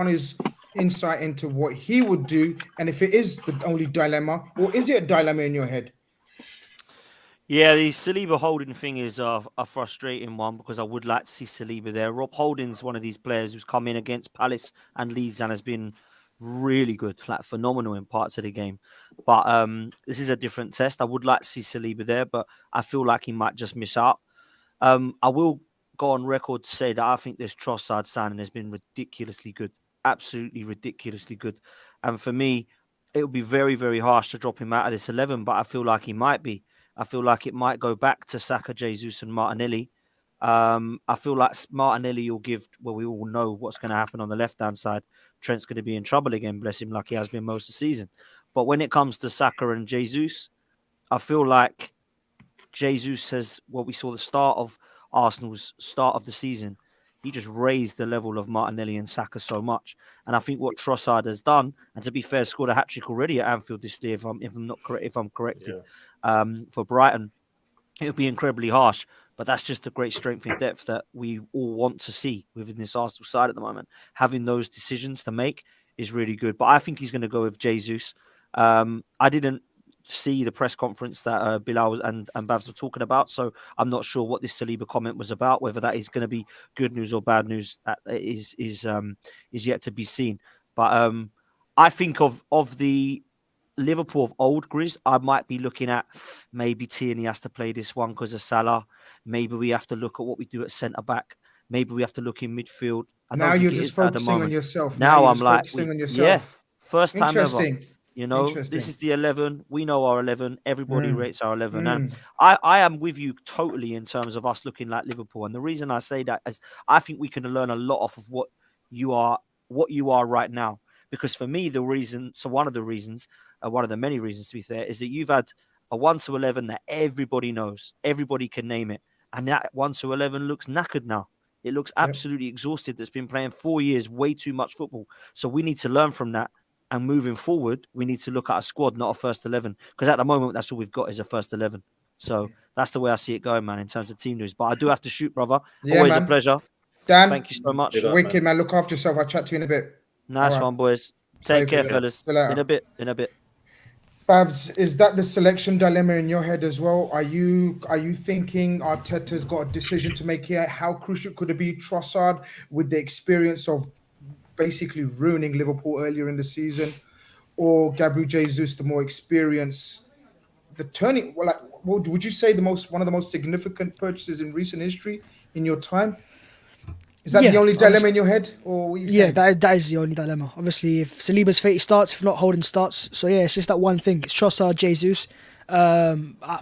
his insight into what he would do, and if it is the only dilemma, or is it a dilemma in your head? Yeah, the Saliba Holding thing is a frustrating one, because I would like to see Saliba there. Rob Holding's one of these players who's come in against Palace and Leeds and has been really good, like phenomenal in parts of the game. But this is a different test. I would like to see Saliba there, but I feel like he might just miss out. I will go on record to say that I think this Trossard signing has been ridiculously good. Absolutely ridiculously good. And for me, it would be very, very harsh to drop him out of this 11, but I feel like he might be. I feel like it might go back to Saka, Jesus and Martinelli. I feel like Martinelli will we all know what's going to happen on the left-hand side. Trent's going to be in trouble again, bless him, like he has been most of the season. But when it comes to Saka and Jesus, I feel like Jesus has, we saw the start of Arsenal's start of the season. He just raised the level of Martinelli and Saka so much. And I think what Trossard has done, and to be fair, scored a hat-trick already at Anfield this year, if I'm corrected, for Brighton, it would be incredibly harsh. But that's just a great strength in depth that we all want to see within this Arsenal side at the moment. Having those decisions to make is really good. But I think he's going to go with Jesus. I didn't see the press conference that Bilal and Bhavs were talking about, so I'm not sure what this Saliba comment was about. Whether that is going to be good news or bad news, that is yet to be seen. But I think of the Liverpool of old, Grizz, I might be looking at maybe Tierney has to play this one because of Salah. Maybe we have to look at what we do at centre back. Maybe we have to look in midfield. Now you're just focusing on yourself. Now I'm like, first time ever. This is the 11. We know our 11. Everybody rates our 11. And I am with you totally in terms of us looking like Liverpool. And the reason I say that is I think we can learn a lot off of what you are right now. Because for me, one of the many reasons, to be fair, is that you've had a 1 to 11 that everybody knows. Everybody can name it. And that 1 to 11 looks knackered now. It looks absolutely exhausted. That's been playing 4 years, way too much football. So we need to learn from that. And moving forward, we need to look at a squad, not a first 11. Because at the moment, that's all we've got is a first 11. So that's the way I see it going, man, in terms of team news. But I do have to shoot, brother. Always a pleasure. Dan, thank you so much. Wicked, man. Look after yourself. I'll chat to you in a bit. Nice one, boys. Take care, fellas. In a bit. Bhavs, is that the selection dilemma in your head as well? Are you thinking Arteta's got a decision to make here? How crucial could it be Trossard with the experience of basically ruining Liverpool earlier in the season, or Gabriel Jesus, the more experience, the turning? Would you say one of the most significant purchases in recent history in your time? Is that the only dilemma in your head, or what you that is the only dilemma. Obviously, if Saliba's fit, he starts. If not, Holding starts. So it's just that one thing. It's Trossard, Jesus.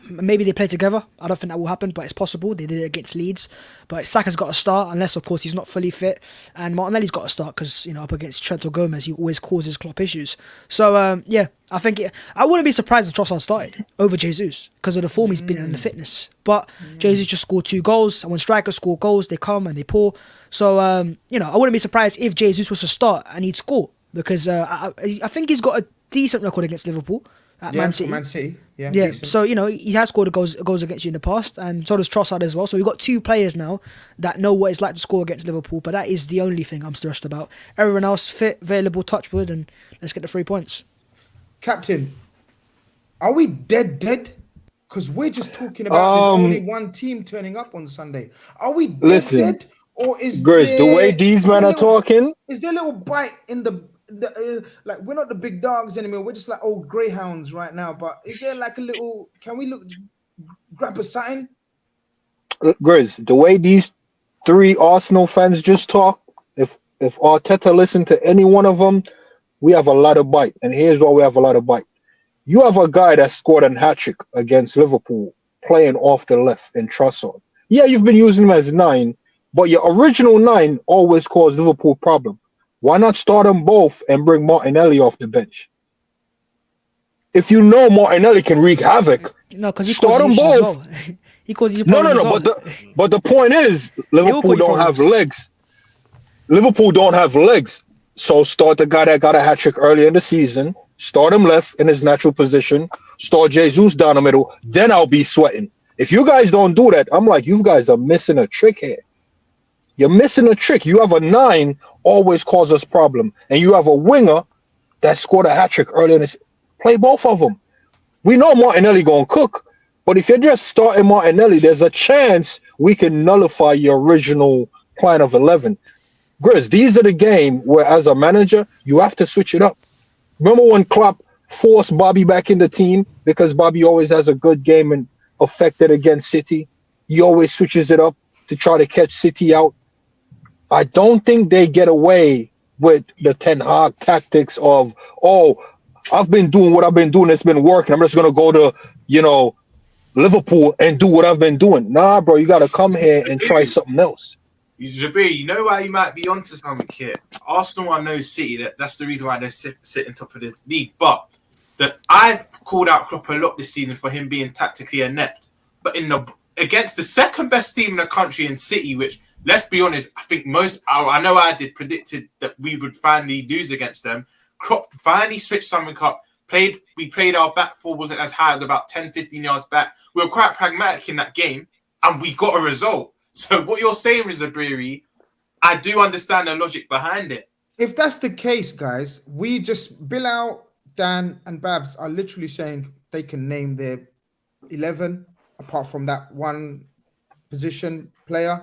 Maybe they play together. I don't think that will happen, but it's possible. They did it against Leeds. But Saka's got to start, unless, of course, he's not fully fit. And Martinelli's got to start because, up against Trent or Gomez, he always causes Klopp issues. So, I think I wouldn't be surprised if Trossard started over Jesus because of the form he's been in and the fitness. But Jesus just scored 2 goals, and when strikers score goals, they come and they pour. So, I wouldn't be surprised if Jesus was to start and he'd score because I think he's got a decent record against Liverpool. At Man City. Yeah. Decent. So, he has scored goals against you in the past, and so does Trossard as well. So we've got 2 players now that know what it's like to score against Liverpool, but that is the only thing I'm stressed about. Everyone else fit, available, touch wood, and let's get the 3 points. Captain, are we dead? Because we're just talking about there's only one team turning up on Sunday. Are we dead? Or is Grizz, the way these men are talking? Is there a little bite in the like we're not the big dogs anymore, we're just like old greyhounds right now, but is there like a little, can we grab a sign? Grizz, the way these 3 Arsenal fans just talk, if Arteta listened to any one of them, we have a lot of bite, and here's why we have a lot of bite. You have a guy that scored a hat-trick against Liverpool playing off the left in Trossard. Yeah, you've been using him as 9, but your original 9 always caused Liverpool problem. Why not start them both and bring Martinelli off the bench? If you know Martinelli can wreak havoc, start them both. Well. He causes you No. But the point is, Liverpool don't have legs. Liverpool don't have legs. So start the guy that got a hat trick earlier in the season. Start him left in his natural position. Start Jesus down the middle. Then I'll be sweating. If you guys don't do that, I'm like, you guys are missing a trick here. You're missing a trick. You have a 9 always cause us problem, and you have a winger that scored a hat trick earlier in this. Play both of them. We know Martinelli gonna cook, but if you're just starting Martinelli, there's a chance we can nullify your original plan of 11. Grizz, these are the game where, as a manager, you have to switch it up. Remember when Klopp forced Bobby back in the team because Bobby always has a good game and affected against City? He always switches it up to try to catch City out. I don't think they get away with the Ten Hag tactics of, I've been doing what I've been doing. It's been working. I'm just going to go to, Liverpool and do what I've been doing. Nah, bro, you got to come here and try something else. Jabir, you know why you might be onto something here? Arsenal are no City. That's the reason why they're sitting top of the league. But that I've called out Klopp a lot this season for him being tactically inept. But against the second best team in the country in City, which, let's be honest, I think I know I predicted that we would finally lose against them. Klopp finally switched something up. We played our back 4 wasn't as high as about 10, 15 yards back. We were quite pragmatic in that game, and we got a result. So what you're saying, Rizabiri, I do understand the logic behind it. If that's the case, guys, we just, Bilal, Dan, and Bhavs are literally saying they can name their 11 apart from that one position player.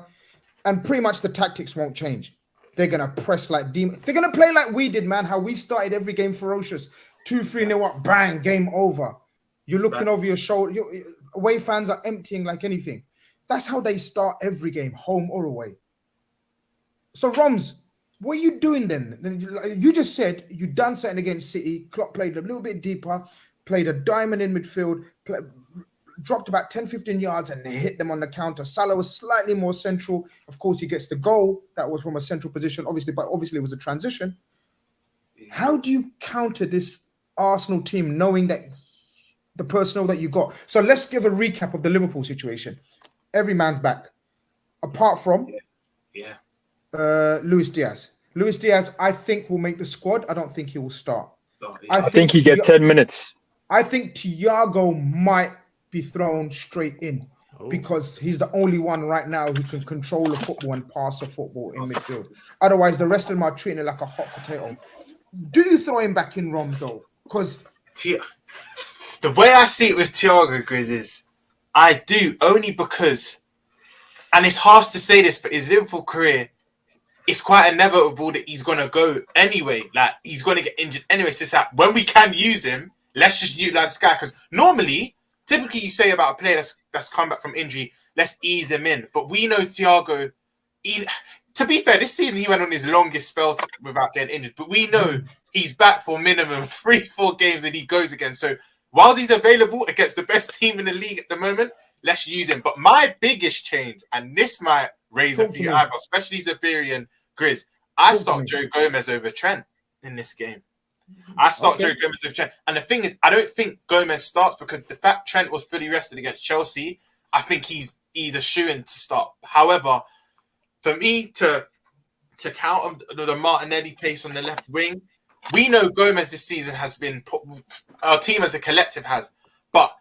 And pretty much the tactics won't change. They're going to press like demons. They're going to play like we did, man, how we started every game ferocious. 2-3-0 up, bang, game over. You're looking over your shoulder. Away fans are emptying like anything. That's how they start every game, home or away. So, Roms, what are you doing then? You just said you done something against City. Klopp played a little bit deeper, played a diamond in midfield, dropped about 10, 15 yards, and they hit them on the counter. Salah was slightly more central. Of course, he gets the goal. That was from a central position, obviously, but obviously it was a transition. How do you counter this Arsenal team knowing that the personnel that you got? So let's give a recap of the Liverpool situation. Every man's back, apart from Luis Diaz. Luis Diaz, I think, will make the squad. I don't think he will start. I think he gets 10 minutes. I think Thiago might be thrown straight in because he's the only one right now who can control the football and pass the football in midfield. Otherwise, the rest of them are treating it like a hot potato. Do you throw him back in, Rom, though? Because the way I see it with Thiago, Grizz, is I do, only because, and it's harsh to say this, but his Liverpool career, it's quite inevitable that he's going to go anyway. Like, he's going to get injured anyway. It's just that when we can use him, let's just utilize this guy. Because normally, typically you say about a player that's come back from injury, let's ease him in. But we know Thiago, to be fair, this season he went on his longest spell without getting injured. But we know he's back for minimum 3-4 games that he goes again. So while he's available against the best team in the league at the moment, let's use him. But my biggest change, and this might raise a few eyebrows, especially Zaviri and Grizz, I start Joe Gomez over Trent in this game. I start Joe Gomez over Trent. And the thing is, I don't think Gomez starts because the fact Trent was fully rested against Chelsea, I think he's a shoo-in to start. However, for me to counter the Martinelli pace on the left wing, we know Gomez this season has been our team as a collective has, but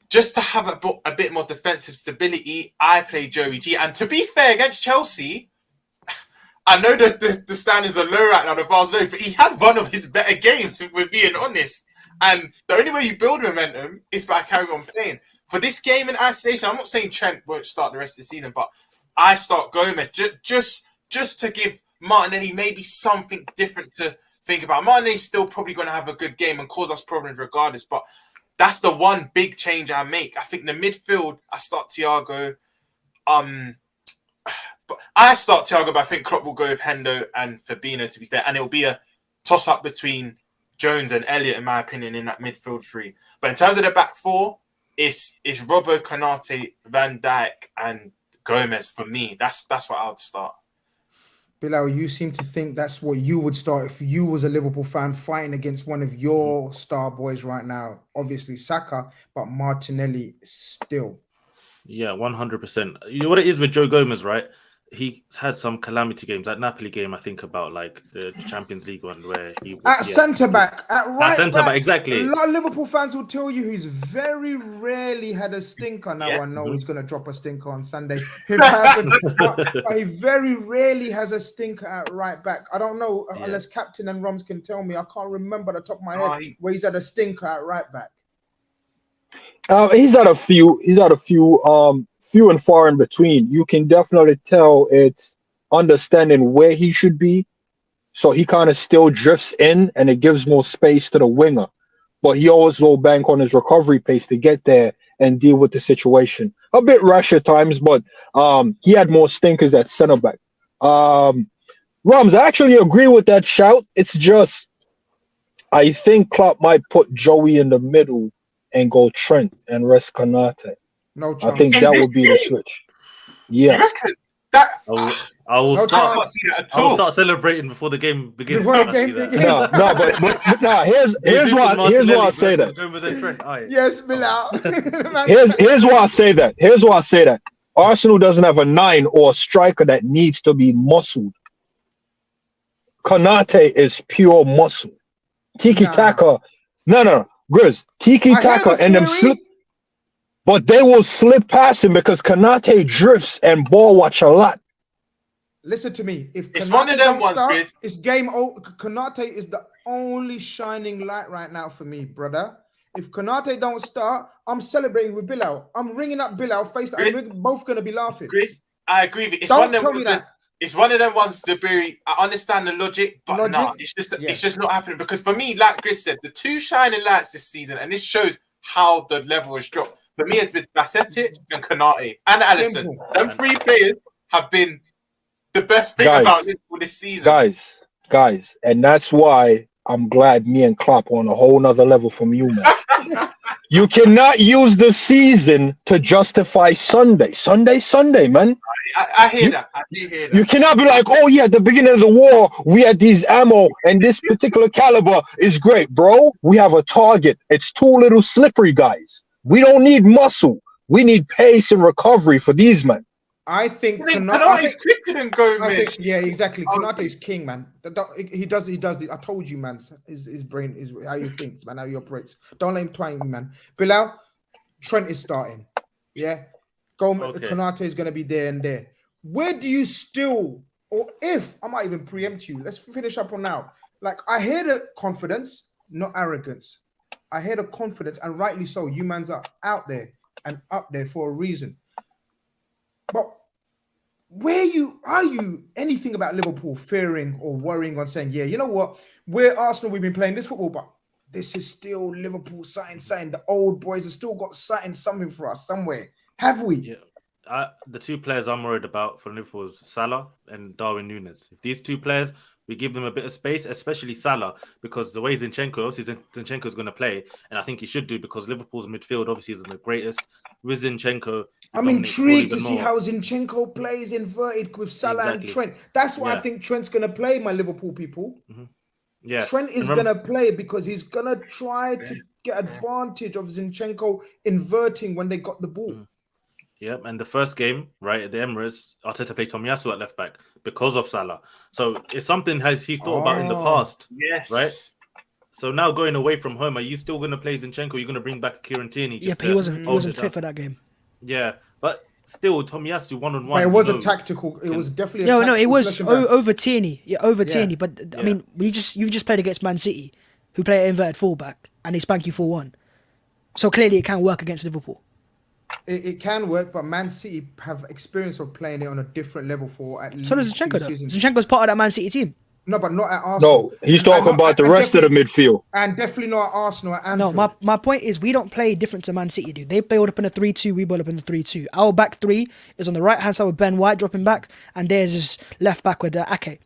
just to have a bit more defensive stability, I play Joey G. And to be fair, against Chelsea, I know that the standards are low right now, the bar's low, but he had one of his better games, if we're being honest. And the only way you build momentum is by carrying on playing. For this game in isolation, I'm not saying Trent won't start the rest of the season, but I start Gomez just to give Martinelli maybe something different to think about. Martinelli's still probably going to have a good game and cause us problems regardless, but that's the one big change I make. I think the midfield, I start Thiago. But I think Klopp will go with Hendo and Fabinho, to be fair. And it'll be a toss-up between Jones and Elliott, in my opinion, in that midfield three. But in terms of the back four, it's Robbo, Konate, Van Dijk, and Gomez for me. That's what I would start. Bilal, you seem to think that's what you would start if you was a Liverpool fan fighting against one of your star boys right now. Obviously Saka, but Martinelli still. Yeah, 100%. You know what it is with Joe Gomez, right? He had some calamity games. That Napoli game, I think about like the Champions League one where he was at centre back, at right centre back, exactly. A lot of Liverpool fans will tell you he's very rarely had a stinker. Now I know he's going to drop a stinker on Sunday. But he very rarely has a stinker at right back. I don't know unless Captain and Roms can tell me. I can't remember the top of my head where he's had a stinker at right back. He's had a few. Few and far in between. You can definitely tell it's understanding where he should be. So he kind of still drifts in and it gives more space to the winger. But he always will bank on his recovery pace to get there and deal with the situation. A bit rash at times, but he had more stinkers at center back. Rams, I actually agree with that shout. It's just, I think Klopp might put Joey in the middle and go Trent and rest Konate. No chance. I think that would be the switch. Yeah. You reckon that? I will start celebrating before the game begins. Here's why I say that. Yes, Bilal. Here's why I say that. Here's why I say that. Arsenal doesn't have a 9 or a striker that needs to be muscled. Konate is pure muscle. Tiki taka. No. Grizz. Tiki taka and them slip. But they will slip past him because Konate drifts and ball watch a lot. Listen to me. If it's one of them ones, Chris. It's game over. Konate is the only shining light right now for me, brother. If Konate don't start, I'm celebrating with Bilal. I'm ringing up Bilal face. We're both going to be laughing. Chris, I agree with you. It's don't tell me that. It's one of them ones to be. I understand the logic, but no, it's just not happening. Because for me, like Chris said, the two shining lights this season, and this shows how the level has dropped. For me, it's been Bacetic and Konate and Alisson. Them three players have been the best thing about Liverpool this season. Guys, and that's why I'm glad me and Klopp are on a whole nother level from you, man. You cannot use the season to justify Sunday, man. I hear that. I do hear that. You cannot be like, oh yeah, at the beginning of the war, we had these ammo and this particular caliber is great, bro. We have a target. It's too little slippery, guys. We don't need muscle. We need pace and recovery for these men. I think Konate is quicker than Gomez. Yeah, exactly. Konate is king, man. He does. I told you, man. His brain is how he thinks, man. How he operates. Don't let him twang me, man. Bilal, Trent is starting. Yeah, Konate is gonna be there and there. Where do you still, or if I might even preempt you? Let's finish up on now. Like I hear the confidence, not arrogance. I hear the confidence, and rightly so. You mans are out there and up there for a reason. But where are you anything about Liverpool fearing or worrying on saying, yeah, you know what? We're Arsenal, we've been playing this football, but this is still Liverpool something. The old boys have still got something for us somewhere. Have we? Yeah. The two players I'm worried about for Liverpool is Salah and Darwin Núñez. If these two players We give them a bit of space, especially Salah, because the way Zinchenko, obviously Zinchenko is going to play, and I think he should do because Liverpool's midfield obviously isn't the greatest. With Zinchenko, I'm intrigued to see how Zinchenko plays inverted with Salah and Trent. That's what I think Trent's going to play, my Liverpool people. Yeah, Trent is going to play because he's going to try to get advantage of Zinchenko inverting when they got the ball. Yeah, and the first game, right, at the Emirates, Arteta played Tomiyasu at left back because of Salah. So it's something he's thought about in the past. Yes. Right? So now going away from home, are you still going to play Zinchenko? You're going to bring back Kieran Tierney? Yeah, but he wasn't fit for that game. Yeah, but still, Tomiyasu one-on-one. But it was a tactical. It was definitely a it was over Tierney. Yeah, over Tierney. But I mean, you've just played against Man City, who play an inverted fullback, and they spank you 4-1. So clearly, it can work against Liverpool. It can work, but Man City have experience of playing it on a different level for at least. So does Zinchenko, though. Zinchenko's part of that Man City team. No, but not at Arsenal. No, he's talking about the rest of the midfield. And definitely not at Arsenal, at Anfield. No, my point is we don't play different to Man City, dude. They build up in a 3-2, we build up in a 3-2. Our back three is on the right-hand side with Ben White dropping back, and there's his left back with Ake.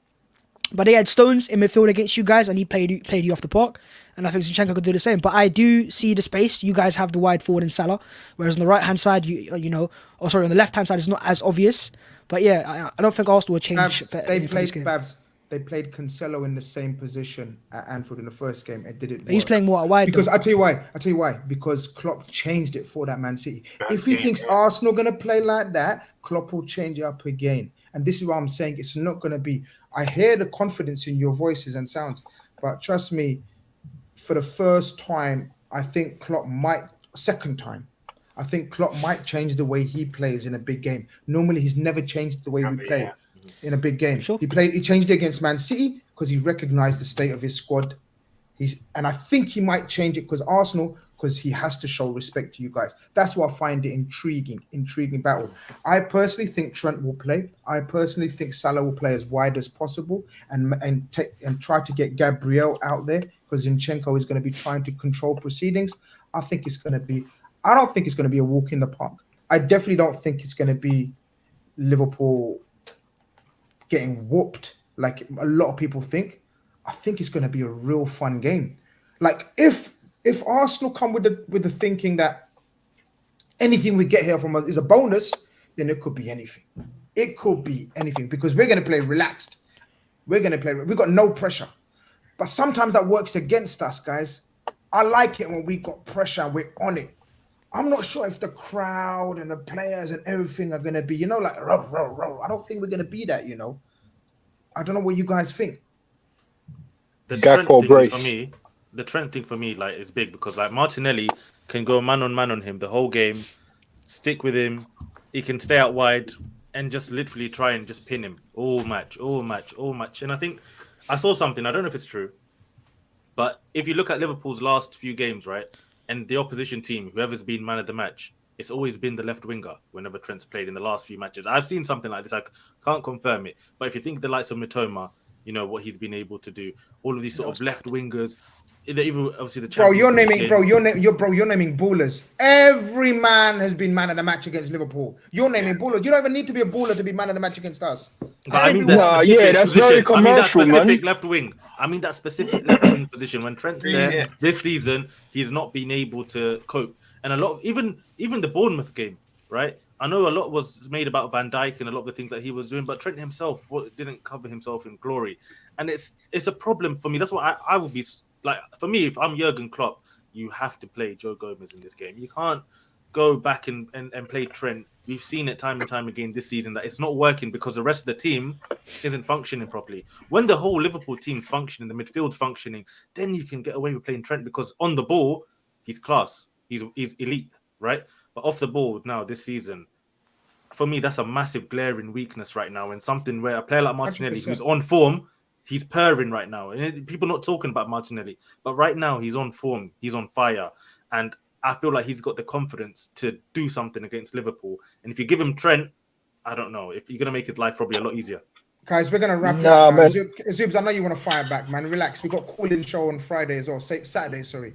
But they had Stones in midfield against you guys, and he played you off the park. And I think Zinchenko could do the same. But I do see the space. You guys have the wide forward in Salah, whereas on the right-hand side, on the left-hand side, it's not as obvious. But yeah, I don't think Arsenal will change. They played Cancelo in the same position at Anfield in the first game. It didn't work. He's playing more wide. Because I'll tell you why. Because Klopp changed it for that Man City. If he thinks Arsenal going to play like that, Klopp will change it up again. And this is what I'm saying. It's not going to be... I hear the confidence in your voices and sounds, but trust me, for the first time, I think Klopp might... Second time, I think Klopp might change the way he plays in a big game. Normally, he's never changed the way we play in a big game. Sure. He changed it against Man City because he recognized the state of his squad. And I think he might change it because Arsenal, because he has to show respect to you guys. That's why I find it intriguing battle. I personally think Trent will play. I personally think Salah will play as wide as possible and try to get Gabriel out there because Zinchenko is going to be trying to control proceedings. I don't think it's going to be a walk in the park. I definitely don't think it's going to be Liverpool getting whooped like a lot of people think. I think it's going to be a real fun game. Like if Arsenal come with the thinking that anything we get here from us is a bonus, then it could be anything. It could be anything because we're going to play relaxed. We've got no pressure. But sometimes that works against us, guys. I like it when we got pressure and we're on it. I'm not sure if the crowd and the players and everything are going to be, like, row, row, row. I don't think we're going to be that, I don't know what you guys think. The Trent thing for me, like, is big because, like, Martinelli can go man on him the whole game, stick with him. He can stay out wide and just literally try and just pin him all match. And I think I saw something. I don't know if it's true, but if you look at Liverpool's last few games, right, and the opposition team, whoever's been man of the match, it's always been the left winger whenever Trent's played in the last few matches. I've seen something like this. I can't confirm it, but if you think the likes of Mitoma, what he's been able to do, all of these sort of left wingers, even obviously the you're naming ballers. Every man has been man of the match against Liverpool. You're naming ballers. You don't even need to be a baller to be man of the match against us. But I mean that's very commercial, man. Left wing. I mean that specific left wing position. When Trent's there this season, he's not been able to cope. And a lot of even the Bournemouth game, right? I know a lot was made about Van Dijk and a lot of the things that he was doing, but Trent himself didn't cover himself in glory, and it's a problem for me. That's why I would be like, for me, if I'm Jurgen Klopp, you have to play Joe Gomez in this game. You can't go back and play Trent. We've seen it time and time again this season that it's not working because the rest of the team isn't functioning properly. When the whole Liverpool team's functioning, the midfield functioning, then you can get away with playing Trent because on the ball, he's class. He's elite, right? But off the ball now this season, for me, that's a massive glaring weakness right now. And something where a player like Martinelli, 100%. Who's on form, he's purring right now. And people not talking about Martinelli, but right now he's on form. He's on fire. And I feel like he's got the confidence to do something against Liverpool. And if you give him Trent, I don't know. If you're going to make his life probably a lot easier. Guys, we're going to wrap it up. Zoobs, I know you want to fire back, man. Relax. We got call-in show on Friday as well. Saturday, sorry.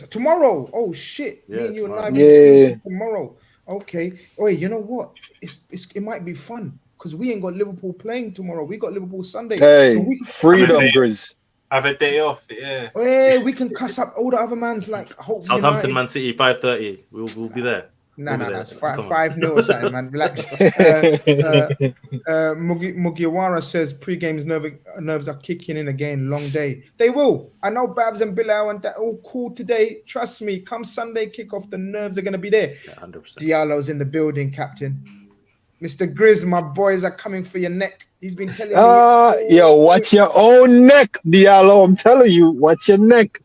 Tomorrow. Oh, shit. Me and you are live tomorrow. Okay. Oh, you know what? It might be fun because we ain't got Liverpool playing tomorrow. We got Liverpool Sunday. Hey, so we can, freedom, Grizz. Have a day off, yeah. Hey, we can cuss up all the other man's like Hope Southampton, United. Man City, 5:30. We'll be there. No, it's Come on. 5-0 or something, man. Relax. Mugiwara says pre-game's nerves are kicking in again. Long day. They will. I know Bhavs and Bilal and that all cool today. Trust me. Come Sunday kickoff, the nerves are going to be there. Yeah, 100%. Diallo's in the building, Captain. Mr. Grizz, my boys are coming for your neck. He's been telling me. Yo, watch your own neck, Diallo. I'm telling you, watch your neck.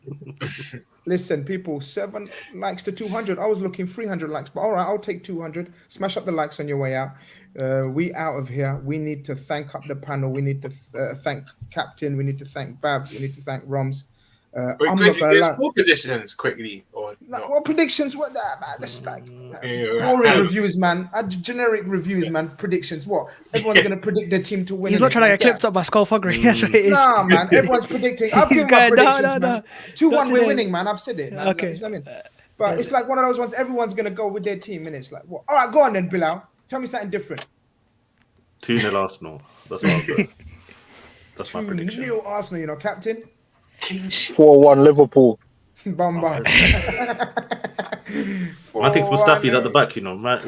Listen, people, 7 likes to 200. I was looking 300 likes, but all right, I'll take 200. Smash up the likes on your way out. We out of here. We need to thank up the panel. We need to thank Captain. We need to thank Bhavs. We need to thank Roms. I'm not going to lie. Score predictions quickly or not? What predictions? What that, man? That's like boring reviews, man. Generic reviews, man. Predictions. What? Everyone's going to predict their team to win. He's not trying to get clipped up by skullfuckery. That's what it is. Nah, man. Everyone's predicting. I've given my predictions, man. 2-1, we're winning, man. I've said it, man. Okay. You know what I mean? But it's like one of those ones. Everyone's going to go with their team, and it's like, what? All right, go on then, Bilal. Tell me something different. 2-0 Arsenal. That's what I've got. That's my prediction. 2-0 Arsenal, you know, Captain. 4-1 Liverpool. Bamba. I think Mustafi's at the back, you know. Man.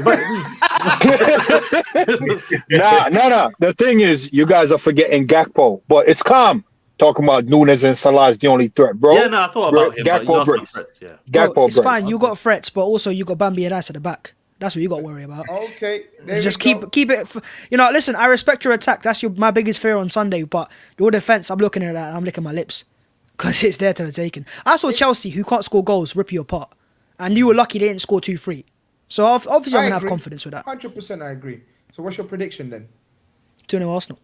Nah. The thing is, you guys are forgetting Gakpo, but it's calm. Talking about Nunes and Salah's the only threat, bro. Yeah, no, I thought about him. Gakpo breaks. Yeah. Gakpo It's breaks. fine. You got threats, but also you got Bambi and Ice at the back. That's what you got to worry about. Okay. Just keep it. Listen, I respect your attack. That's my biggest fear on Sunday. But your defense, I'm looking at that and I'm licking my lips. Because it's there to be taken. I saw Chelsea, who can't score goals, rip you apart. And you were lucky they didn't score 2-3. So obviously I'm going to have confidence with that. 100% I agree. So what's your prediction then? 2-0 Arsenal.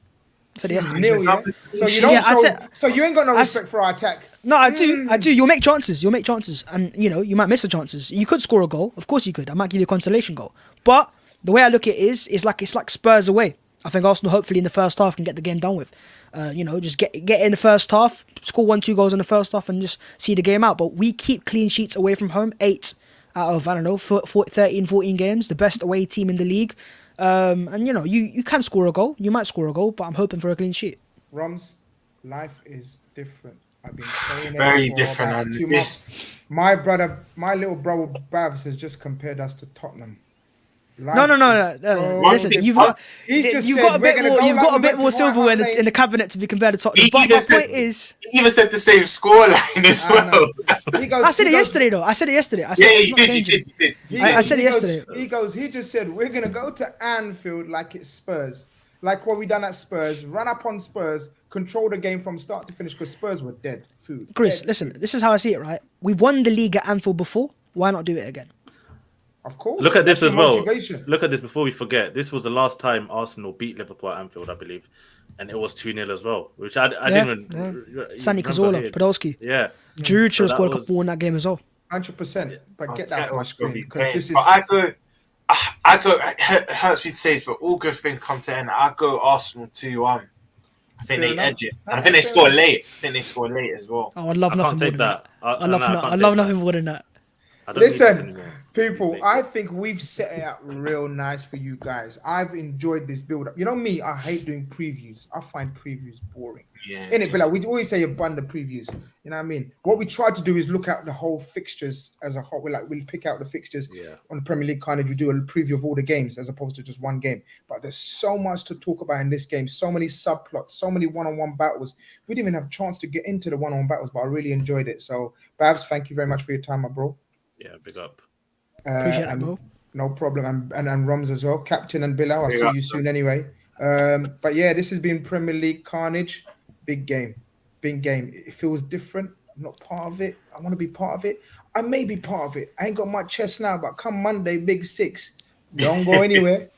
I said yesterday. Nil, yeah? So you don't. So you ain't got no respect for our attack. No, I do. You'll make chances. And you might miss the chances. You could score a goal. Of course you could. I might give you a consolation goal. But the way I look at it is, it's like Spurs away. I think Arsenal hopefully in the first half can get the game done with. Just get in the first half, score 1-2 goals in the first half, and just see the game out. But we keep clean sheets away from home. 8 out of 13, 14 games. The best away team in the league. You can score a goal. You might score a goal, but I'm hoping for a clean sheet. Roms, life is different. I've been saying it very for different. about And 2 months. My little brother Bhavs has just compared us to Tottenham. No. Listen, you've got a bit more silverware in the cabinet to be compared to Tottenham. But my point is, he even said the same scoreline as well. I said it yesterday, though. I said it yesterday. You did. I said it yesterday. He just said we're gonna go to Anfield like it's Spurs, like what we done at Spurs. Run up on Spurs, control the game from start to finish because Spurs were dead food. Chris, listen, this is how I see it. Right, we've won the league at Anfield before. Why not do it again? Of course. Look at this as well. Motivation. Look at this before we forget. This was the last time Arsenal beat Liverpool at Anfield, I believe. And it was 2-0 as well, which I didn't even... Sandy Cazorla, Podolski. Yeah. Giroud should have scored a couple in that game as well. 100%. But get that off my screen. Because this is... But I go, it hurts me to say this, but all good things come to end. I go Arsenal 2-1. I think they edge it. And I think they score late. As well. Oh, I'd love nothing more than that. I'd love nothing more than that. Listen, people, I think we've set it up real nice for you guys. I've enjoyed this build-up. You know me, I hate doing previews. I find previews boring. Yeah. Innit, Bilal? We always say abundant previews. You know what I mean? What we try to do is look at the whole fixtures as a whole. We'll pick out the fixtures on the Premier League Khanage. We do a preview of all the games as opposed to just one game. But there's so much to talk about in this game. So many subplots, so many one-on-one battles. We didn't even have a chance to get into the one-on-one battles, but I really enjoyed it. So, Bhavs, thank you very much for your time, my bro. Yeah, big up. Appreciate it, bro. No problem. And Roms as well. Captain and Bilal, I'll see you soon anyway. But yeah, this has been Premier League Khanage. Big game. It feels different. I'm not part of it. I want to be part of it. I may be part of it. I ain't got my chest now, but come Monday, Big 6. Don't go anywhere.